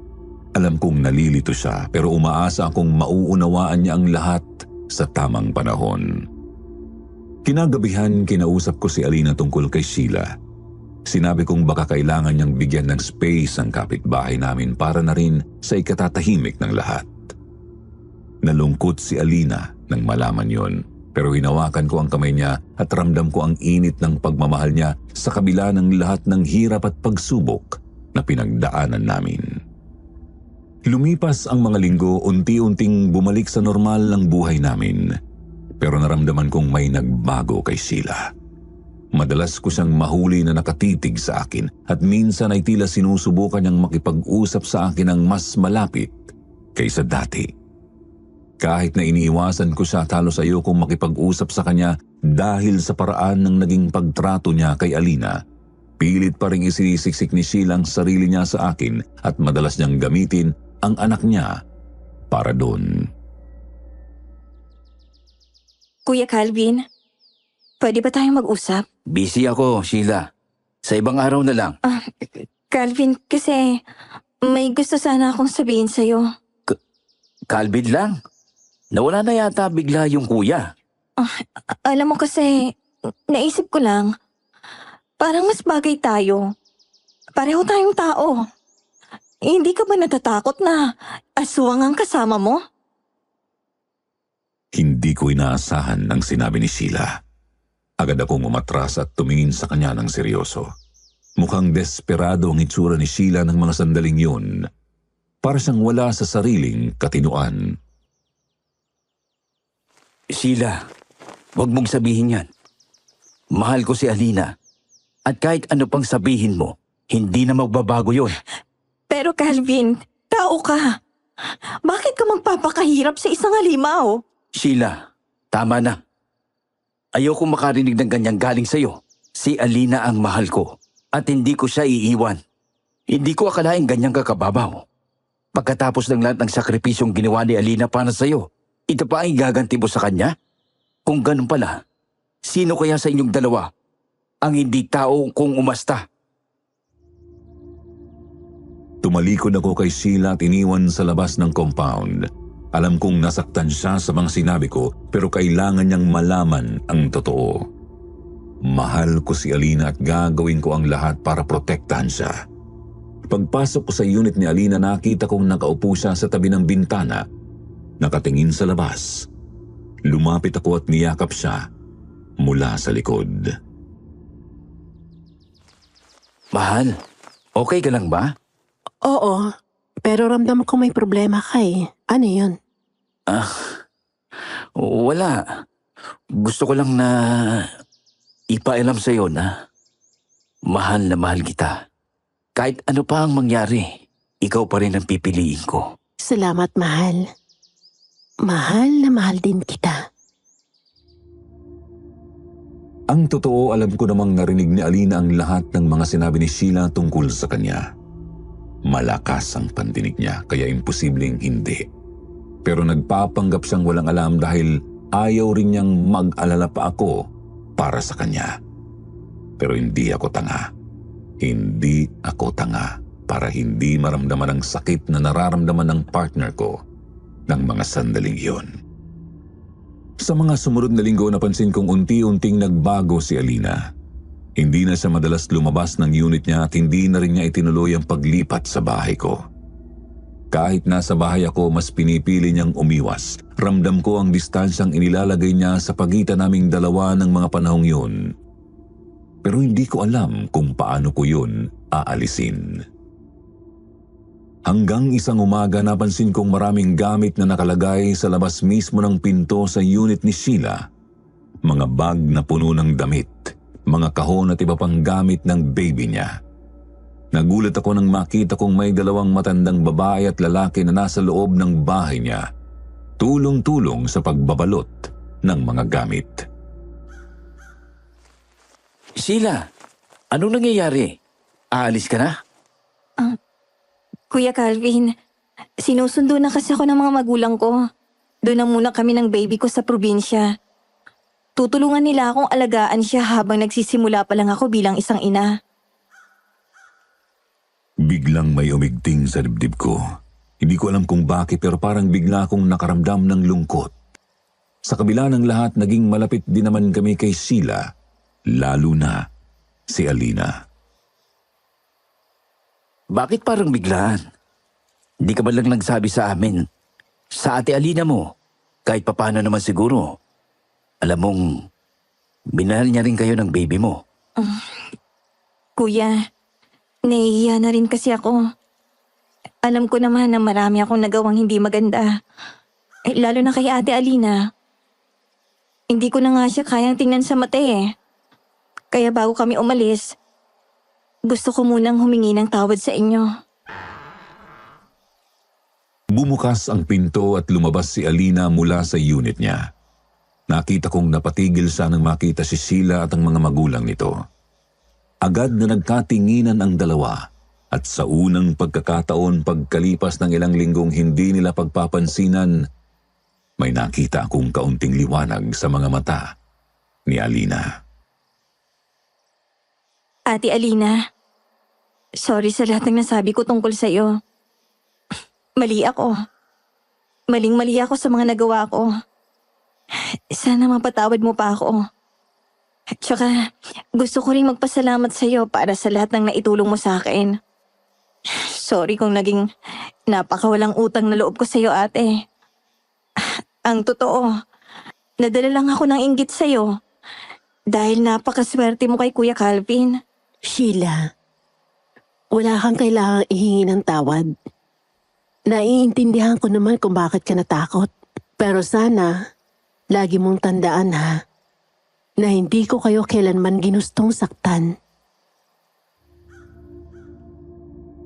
Alam kong nalilito siya pero umaasa akong mauunawaan niya ang lahat sa tamang panahon. Kinagabihan, kinausap ko si Alina tungkol kay Sheila. Sinabi kong baka kailangan niyang bigyan ng space ang kapitbahay namin para na rin sa ikatatahimik ng lahat. Nalungkot si Alina nang malaman yon. Pero hinawakan ko ang kamay niya at ramdam ko ang init ng pagmamahal niya sa kabila ng lahat ng hirap at pagsubok na pinagdaanan namin. Lumipas ang mga linggo, unti-unting bumalik sa normal ang buhay namin. Pero naramdaman kong may nagbago kay Sheila. Madalas ko siyang mahuli na nakatitig sa akin at minsan ay tila sinusubukan niyang makipag-usap sa akin ng mas malapit kaysa dati. Kahit na iniiwasan ko siya at halos ayokong makipag-usap sa kanya dahil sa paraan ng naging pagtrato niya kay Alina, pilit pa rin isinisiksik ni Sheila ang sarili niya sa akin at madalas niyang gamitin ang anak niya para doon. Kuya Calvin, pwede ba tayong mag-usap? Busy ako, Sheila. Sa ibang araw na lang. Calvin, kasi may gusto sana akong sabihin sa'yo. Calvin lang. Nawala na yata bigla yung kuya. Alam mo kasi, naisip ko lang, parang mas bagay tayo. Pareho tayong tao. Hindi ka ba natatakot na aswang ang kasama mo? Hindi ko inaasahan ang sinabi ni Sheila. Agad akong umatras at tumingin sa kanya ng seryoso. Mukhang desperado ang itsura ni Sheila ng mga sandaling yun. Para siyang wala sa sariling katinuan. Sheila, huwag mong sabihin yan. Mahal ko si Alina. At kahit ano pang sabihin mo, hindi na magbabago yon. Pero Calvin, tao ka. Bakit ka magpapakahirap sa isang halimaw? Sheila, tama na. Ayoko makarinig ng ganyang galing sa'yo. Si Alina ang mahal ko at hindi ko siya iiwan. Hindi ko akalaing ganyang kakababaw. Pagkatapos ng lahat ng sakripisyong ginawa ni Alina para sa'yo, ito pa ang igaganti mo sa kanya? Kung ganun pala, sino kaya sa inyong dalawa ang hindi tao kung umasta? Tumalikod ako kay Sheila at iniwan sa labas ng compound. Alam kong nasaktan siya sa mga sinabi ko pero kailangan niyang malaman ang totoo. Mahal ko si Alina at gagawin ko ang lahat para protektahan siya. Pagpasok ko sa unit ni Alina, nakita kong nakaupo siya sa tabi ng bintana, nakatingin sa labas. Lumapit ako at niyakap siya mula sa likod. Mahal, okay ka lang ba? Oo, pero ramdam ko may problema ka eh. Ano yun? Wala. Gusto ko lang na ipaalam sa'yo na mahal kita. Kahit ano pa ang mangyari, ikaw pa rin ang pipiliin ko. Salamat, mahal. Mahal na mahal din kita. Ang totoo, alam ko namang narinig ni Alina ang lahat ng mga sinabi ni Sheila tungkol sa kanya. Malakas ang pandinig niya, kaya imposibleng hindi. Pero nagpapanggap siyang walang alam dahil ayaw rin niyang mag-alala pa ako para sa kanya. Pero hindi ako tanga. Hindi ako tanga para hindi maramdaman ang sakit na nararamdaman ng partner ko ng mga sandaling iyon. Sa mga sumunod na linggo, napansin kong unti-unting nagbago si Alina. Hindi na siya madalas lumabas ng unit niya at hindi na rin niya itinuloy ang paglipat sa bahay ko. Kahit nasa bahay ako, mas pinipili niyang umiwas. Ramdam ko ang distansyang inilalagay niya sa pagitan naming dalawa ng mga panahong yun. Pero hindi ko alam kung paano ko yun aalisin. Hanggang isang umaga, napansin kong maraming gamit na nakalagay sa labas mismo ng pinto sa unit ni Sheila. Mga bag na puno ng damit, mga kahon at iba pang gamit ng baby niya. Nagulat ako nang makita kong may dalawang matandang babae at lalaki na nasa loob ng bahay niya, tulong-tulong sa pagbabalot ng mga gamit. Sheila, anong nangyayari? Aalis ka na? Kuya Calvin, sinusundo na kasi ako ng mga magulang ko. Doon na muna kami ng baby ko sa probinsya. Tutulungan nila akong alagaan siya habang nagsisimula pa lang ako bilang isang ina. Biglang may umigting sa dibdib ko. Hindi ko alam kung bakit pero parang bigla akong nakaramdam ng lungkot. Sa kabila ng lahat, naging malapit din naman kami kay Sheila, lalo na si Alina. Bakit parang biglaan? Hindi ka ba lang nagsabi sa amin? Sa ate Alina mo, kahit papano naman siguro. Alam mong, minahal niya rin kayo ng baby mo. Kuya, nahihiya na rin kasi ako. Alam ko naman na marami akong nagawang hindi maganda. Lalo na kay Ate Alina. Hindi ko na nga siya kayang tingnan sa mata eh. Kaya bago kami umalis, gusto ko munang humingi ng tawad sa inyo. Bumukas ang pinto at lumabas si Alina mula sa unit niya. Nakita kong napatigil siya nang makita si Sheila at ang mga magulang nito. Agad na nagkatinginan ang dalawa at sa unang pagkakataon pagkalipas ng ilang linggong hindi nila pagpapansinan, may nakita akong kaunting liwanag sa mga mata ni Alina. Ate Alina, sorry sa lahat ng nasabi ko tungkol sa iyo. Mali ako. Maling-mali ako sa mga nagawa ko. Sana mapatawad mo pa ako. Tsaka, gusto ko rin magpasalamat sa iyo para sa lahat ng naitulong mo sa akin. Sorry kung naging napakawalang utang na loob ko sa iyo, ate. Ang totoo, nadala lang ako ng inggit sa iyo dahil napakaswerte mo kay Kuya Calvin. Sheila, wala kang kailangang ihingi ng tawad. Naiintindihan ko naman kung bakit ka natakot. Pero sana, lagi mong tandaan ha, na hindi ko kayo kailanman ginustong saktan.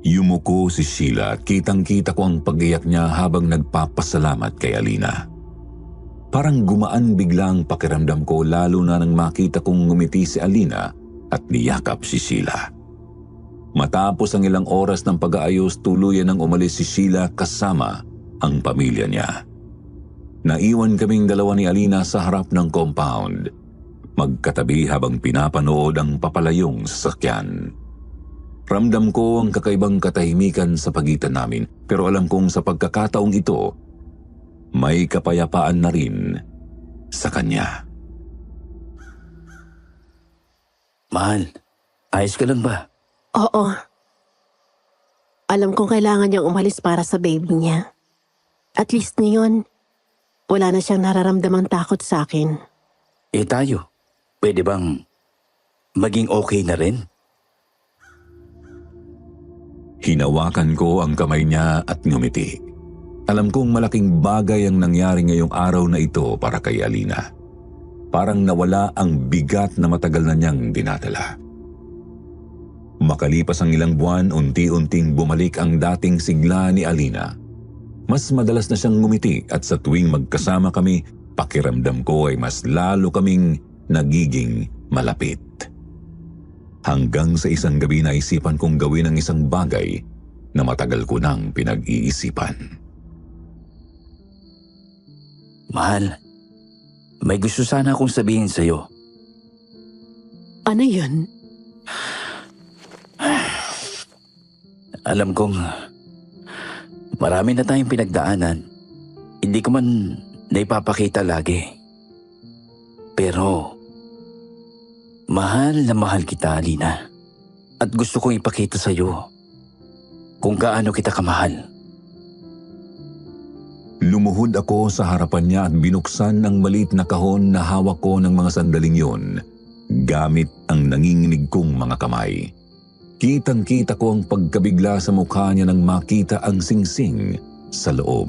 Yumuko si Sheila at kitang-kita ko ang pag-iyak niya habang nagpapasalamat kay Alina. Parang gumaan bigla ang pakiramdam ko lalo na nang makita kong ngumiti si Alina at niyakap si Sheila. Matapos ang ilang oras ng pag-aayos, tuluyan nang umalis si Sheila kasama ang pamilya niya. Naiwan kaming dalawa ni Alina sa harap ng compound, magkatabi habang pinapanood ang papalayong sasakyan. Ramdam ko ang kakaibang katahimikan sa pagitan namin, pero alam kong sa pagkakataong ito, may kapayapaan na rin sa kanya. Mahal, ayos ka lang ba? Oo. Alam kong kailangan niyang umalis para sa baby niya. At least ngayon, wala na siyang nararamdamang takot sa akin. Eh tayo, pwede bang maging okay na rin? Hinawakan ko ang kamay niya at ngumiti. Alam kong malaking bagay ang nangyari ngayong araw na ito para kay Alina. Parang nawala ang bigat na matagal na niyang dinadala. Makalipas ang ilang buwan, unti-unting bumalik ang dating sigla ni Alina. Mas madalas na siyang ngumiti at sa tuwing magkasama kami, pakiramdam ko ay mas lalo kaming nagiging malapit. Hanggang sa isang gabi naisipan kong gawin ang isang bagay na matagal ko nang pinag-iisipan. Mahal, may gusto sana akong sabihin sa'yo. Ano yun? Alam kong marami na tayong pinagdaanan. Hindi ko man naipapakita lagi. Pero, mahal na mahal kita, Alina. At gusto kong ipakita sa'yo kung gaano kita kamahal. Lumuhod ako sa harapan niya at binuksan ang maliit na kahon na hawak ko ng mga sandaling yun, gamit ang nanginginig kong mga kamay. Kitang-kita ko ang pagkabigla sa mukha niya nang makita ang singsing sa loob.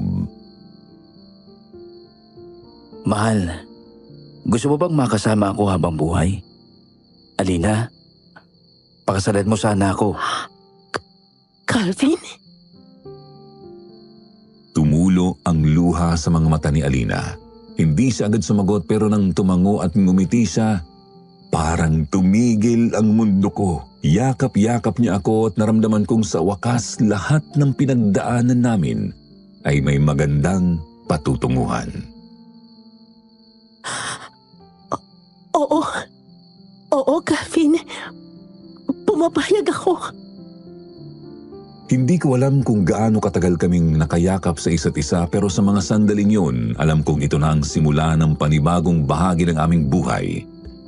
Mahal, gusto mo bang makasama ako habang buhay? Alina, pakasalan mo sana ako. Calvin? Tumulo ang luha sa mga mata ni Alina. Hindi siya agad sumagot pero nang tumango at ngumiti siya, parang tumigil ang mundo ko. Yakap-yakap niya ako at naramdaman kong sa wakas lahat ng pinagdaanan namin ay may magandang patutunguhan. Oo. Oo, Calvin. Pumapayag ako. Hindi ko alam kung gaano katagal kaming nakayakap sa isa't isa pero sa mga sandaling yun, alam kong ito na ang simula ng panibagong bahagi ng aming buhay.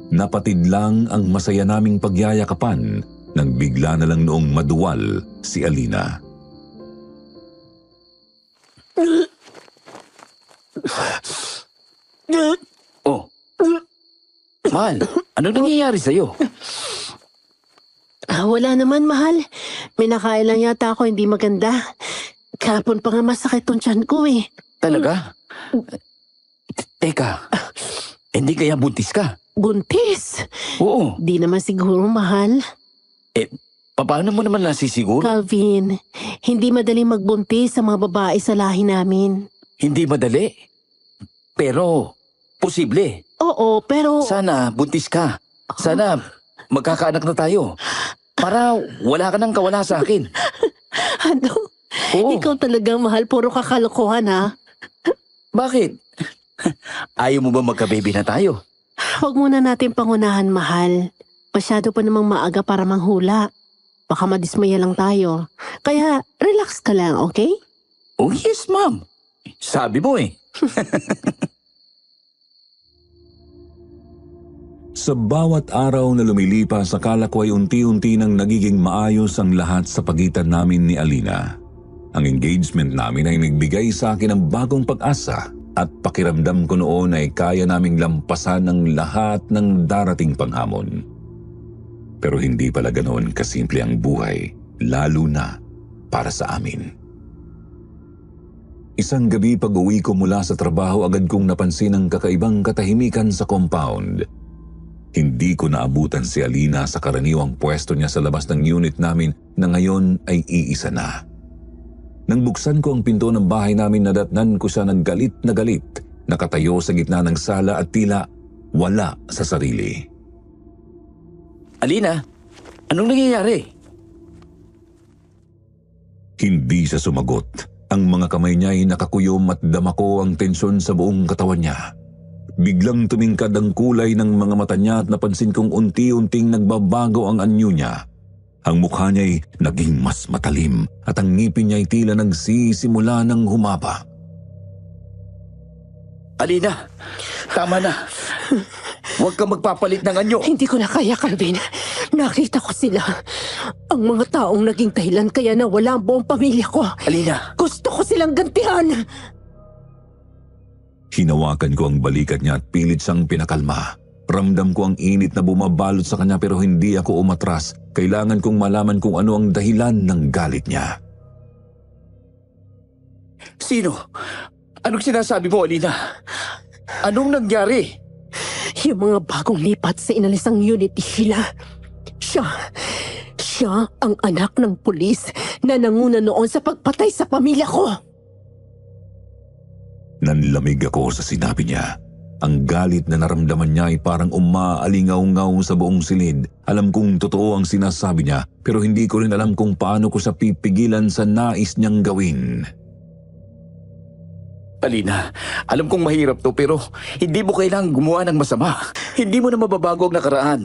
Napatid lang ang masaya naming pagyayakapan nang bigla na lang noong maduwal si Alina. Oh, mahal, anong nangyayari sa'yo? Wala naman, mahal. May nakain lang yata ako, hindi maganda. Kahapon pa nga masakit tong tiyan ko eh. Talaga? Teka, hindi kaya buntis ka? Buntis? Oo. Di naman siguro, mahal. Paano mo naman nasisiguro? Calvin, hindi madaling magbuntis sa mga babae sa lahi namin. Hindi madali. Pero, posible. Oo, pero... Sana buntis ka. Sana magkakaanak na tayo. Para wala ka nang kawala sa akin. Ano? Oo. Ikaw talagang mahal, puro kakalokohan ha. Bakit? Ayaw mo ba magka-baby na tayo? Huwag muna natin pangunahan, mahal. Masyado pa namang maaga para manghula. Baka madismaya lang tayo. Kaya relax ka lang, okay? Oh yes, ma'am. Sabi mo eh. Sa bawat araw na lumilipas, akala ko ay unti-unti nang nagiging maayos ang lahat sa pagitan namin ni Alina. Ang engagement namin ay nagbigay sa akin ng bagong pag-asa at pakiramdam ko noon ay kaya naming lampasan ang lahat ng darating panghamon. Pero hindi pala ganoon kasimple ang buhay, lalo na para sa amin. Isang gabi pag-uwi ko mula sa trabaho, agad kong napansin ang kakaibang katahimikan sa compound. Hindi ko naabutan si Alina sa karaniwang pwesto niya sa labas ng unit namin na ngayon ay iisa na. Nang buksan ko ang pinto ng bahay namin, nadatnan ko siya ng galit, nakatayo sa gitna ng sala at tila wala sa sarili. Alina, anong nangyayari? Hindi siya sumagot. Ang mga kamay niya ay nakakuyom at dama ko ang tensyon sa buong katawan niya. Biglang tumingkad ang kulay ng mga mata niya at napansin kong unti-unting nagbabago ang anyo niya. Ang mukha niya ay naging mas matalim at ang ngipin niya ay tila nagsisimula ng humaba. Alina, tama na. Huwag kang magpapalit ng anyo. Hindi ko na kaya, Calvin. Nakita ko sila. Ang mga taong naging dahilan kaya nawala ang buong pamilya ko. Alina. Gusto ko silang gantihan. Hinawakan ko ang balikat niya at pilit siyang pinakalma. Ramdam ko ang init na bumabalot sa kanya pero hindi ako umatras. Kailangan kong malaman kung ano ang dahilan ng galit niya. Sino? Anong sinasabi mo, Alina? Anong nangyari? Yung mga bagong lipat sa inalisang unit ni Sheila. Siya ang anak ng pulis na nanguna noon sa pagpatay sa pamilya ko. Nanlamig ako sa sinabi niya. Ang galit na naramdaman niya ay parang umaalingaw-ngaw sa buong silid. Alam kong totoo ang sinasabi niya pero hindi ko rin alam kung paano ko siya pipigilan sa nais niyang gawin. Alina, alam kong mahirap to pero hindi mo kailangang gumawa ng masama. Hindi mo na mababago ang nakaraan.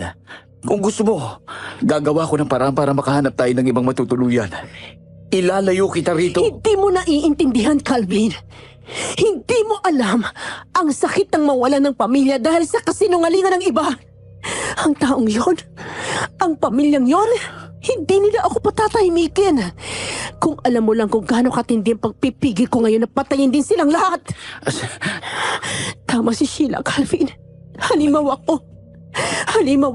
Kung gusto mo, gagawa ko ng paraan para makahanap tayo ng ibang matutuluyan. Ilalayo kita rito. Hindi mo naiintindihan, Calvin. Hindi mo alam ang sakit ng mawala ng pamilya dahil sa kasinungalingan ng iba. Ang taong yon, ang pamilyang yon, hindi nila ako patatahimikin. Kung alam mo lang kung gaano katindi ang pagpipigil ko ngayon na patayin din silang lahat. Tama si Sheila, Calvin. Halimaw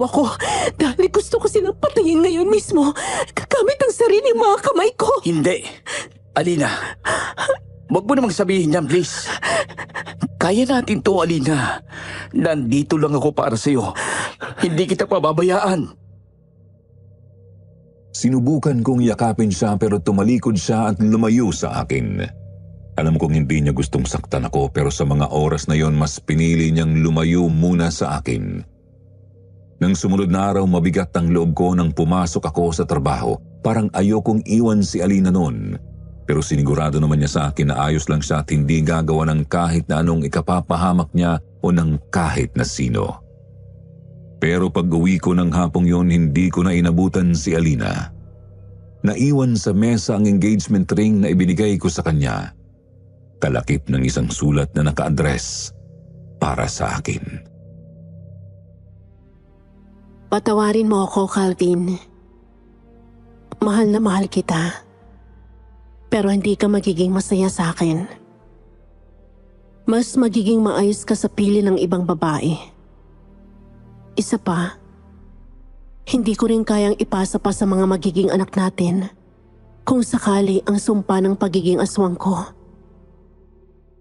ako dahil gusto ko silang patayin ngayon mismo gamit ang sariling mga kamay ko. Hindi. Alina, wag mo namang sabihin niyan, please. Kaya natin to, Alina. Nandito lang ako para sa'yo. Hindi kita pababayaan. Sinubukan kong yakapin siya pero tumalikod siya at lumayo sa akin. Alam kong hindi niya gustong saktan ako pero sa mga oras na yon mas pinili niyang lumayo muna sa akin. Nang sumunod na araw, mabigat ang loob ko nang pumasok ako sa trabaho. Parang ayokong iwan si Alina noon. Pero sinigurado naman niya sa akin na ayos lang siya at hindi gagawa ng kahit na anong ikapapahamak niya o ng kahit na sino. Pero pag-uwi ko ng hapong yon, hindi ko na inabutan si Alina. Naiwan sa mesa ang engagement ring na ibinigay ko sa kanya. Kalakip ng isang sulat na naka-address para sa akin. Patawarin mo ako, Calvin. Mahal na mahal kita. Pero hindi ka magiging masaya sa akin. Mas magiging maayos ka sa pili ng ibang babae. Isa pa, hindi ko rin kayang ipasa pa sa mga magiging anak natin kung sakali ang sumpa ng pagiging aswang ko.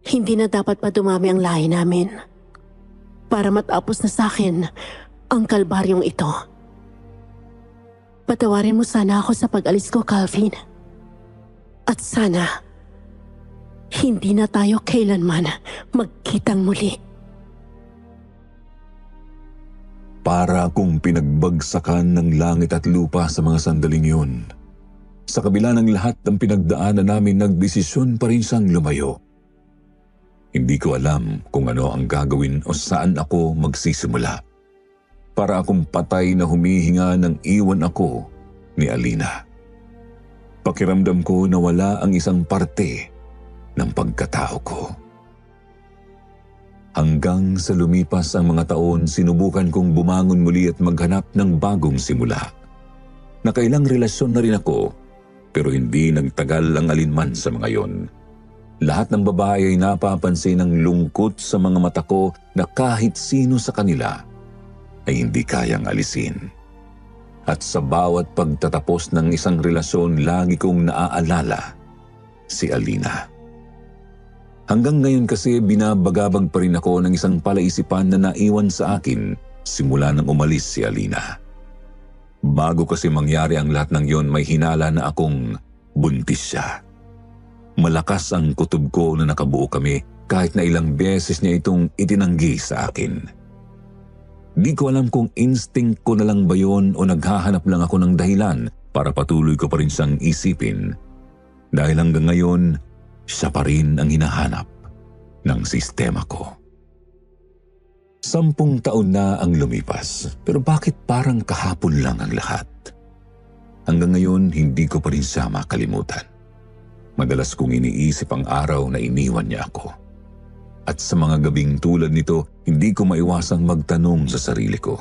Hindi na dapat pa dumami ang lahi namin. para matapos na sa akin ang kalbaryong ito. Patawarin mo sana ako sa pag-alis ko, Calvin. At sana, hindi na tayo kailanman magkitang muli. Para akong pinagbagsakan ng langit at lupa sa mga sandaling yun. Sa kabila ng lahat ng pinagdaanan namin, nagdesisyon pa rin siyang lumayo. Hindi ko alam kung ano ang gagawin o saan ako magsisimula. Para akong patay na humihinga nang iwan ako ni Alina. Pakiramdam ko na wala ang isang parte ng pagkatao ko. Hanggang sa lumipas ang mga taon, sinubukan kong bumangon muli at maghanap ng bagong simula. Nakailang relasyon na rin ako, pero hindi nagtagal ang alinman sa mga yon. Lahat ng babae ay napapansin ng lungkot sa mga mata ko na kahit sino sa kanila ay hindi kayang alisin. At sa bawat pagtatapos ng isang relasyon, lagi kong naaalala si Alina. Hanggang ngayon kasi binabagabag pa rin ako ng isang palaisipan na naiwan sa akin simula nang umalis si Alina. Bago kasi mangyari ang lahat ng yon, may hinala na akong buntis siya. Malakas ang kutob ko na nakabuo kami kahit na ilang beses niya itong itinanggi sa akin. Di ko alam kung instinct ko na lang ba yun o naghahanap lang ako ng dahilan para patuloy ko pa rin siyang isipin. Dahil hanggang ngayon, siya pa rin ang hinahanap ng sistema ko. 10 taon na ang lumipas, pero bakit parang kahapon lang ang lahat? Hanggang ngayon, hindi ko pa rin siya makalimutan. Madalas kong iniisip ang araw na iniwan niya ako. At sa mga gabing tulad nito, hindi ko maiwasang magtanong sa sarili ko.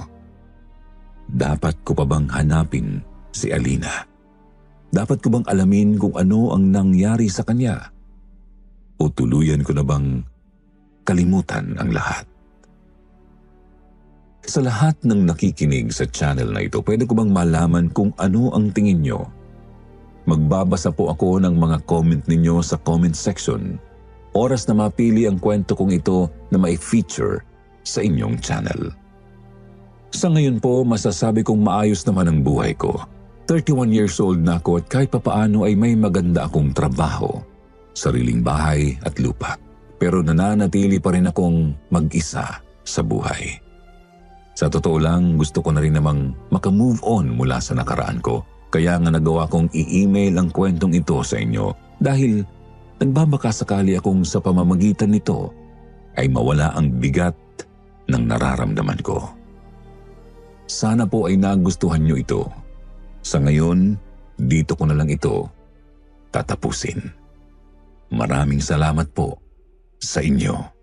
Dapat ko pa bang hanapin si Alina? Dapat ko bang alamin kung ano ang nangyari sa kanya? O tuluyan ko na bang kalimutan ang lahat? Sa lahat ng nakikinig sa channel na ito, pwede ko bang malaman kung ano ang tingin nyo? Magbabasa po ako ng mga comment ninyo sa comment section. Oras na mapili ang kwento kong ito na may feature sa inyong channel. Sa ngayon po, masasabi kong maayos naman ang buhay ko. 31 years old na ako at kahit papaano ay may maganda akong trabaho, sariling bahay at lupa. Pero nananatili pa rin akong mag-isa sa buhay. Sa totoo lang, gusto ko na rin namang makamove on mula sa nakaraan ko. Kaya nga nagawa kong i-email ang kwentong ito sa inyo dahil nagbabaka sakali akong sa pamamagitan nito ay mawala ang bigat ng nararamdaman ko. Sana po ay nagustuhan nyo ito. Sa ngayon, dito ko na lang ito tatapusin. Maraming salamat po sa inyo.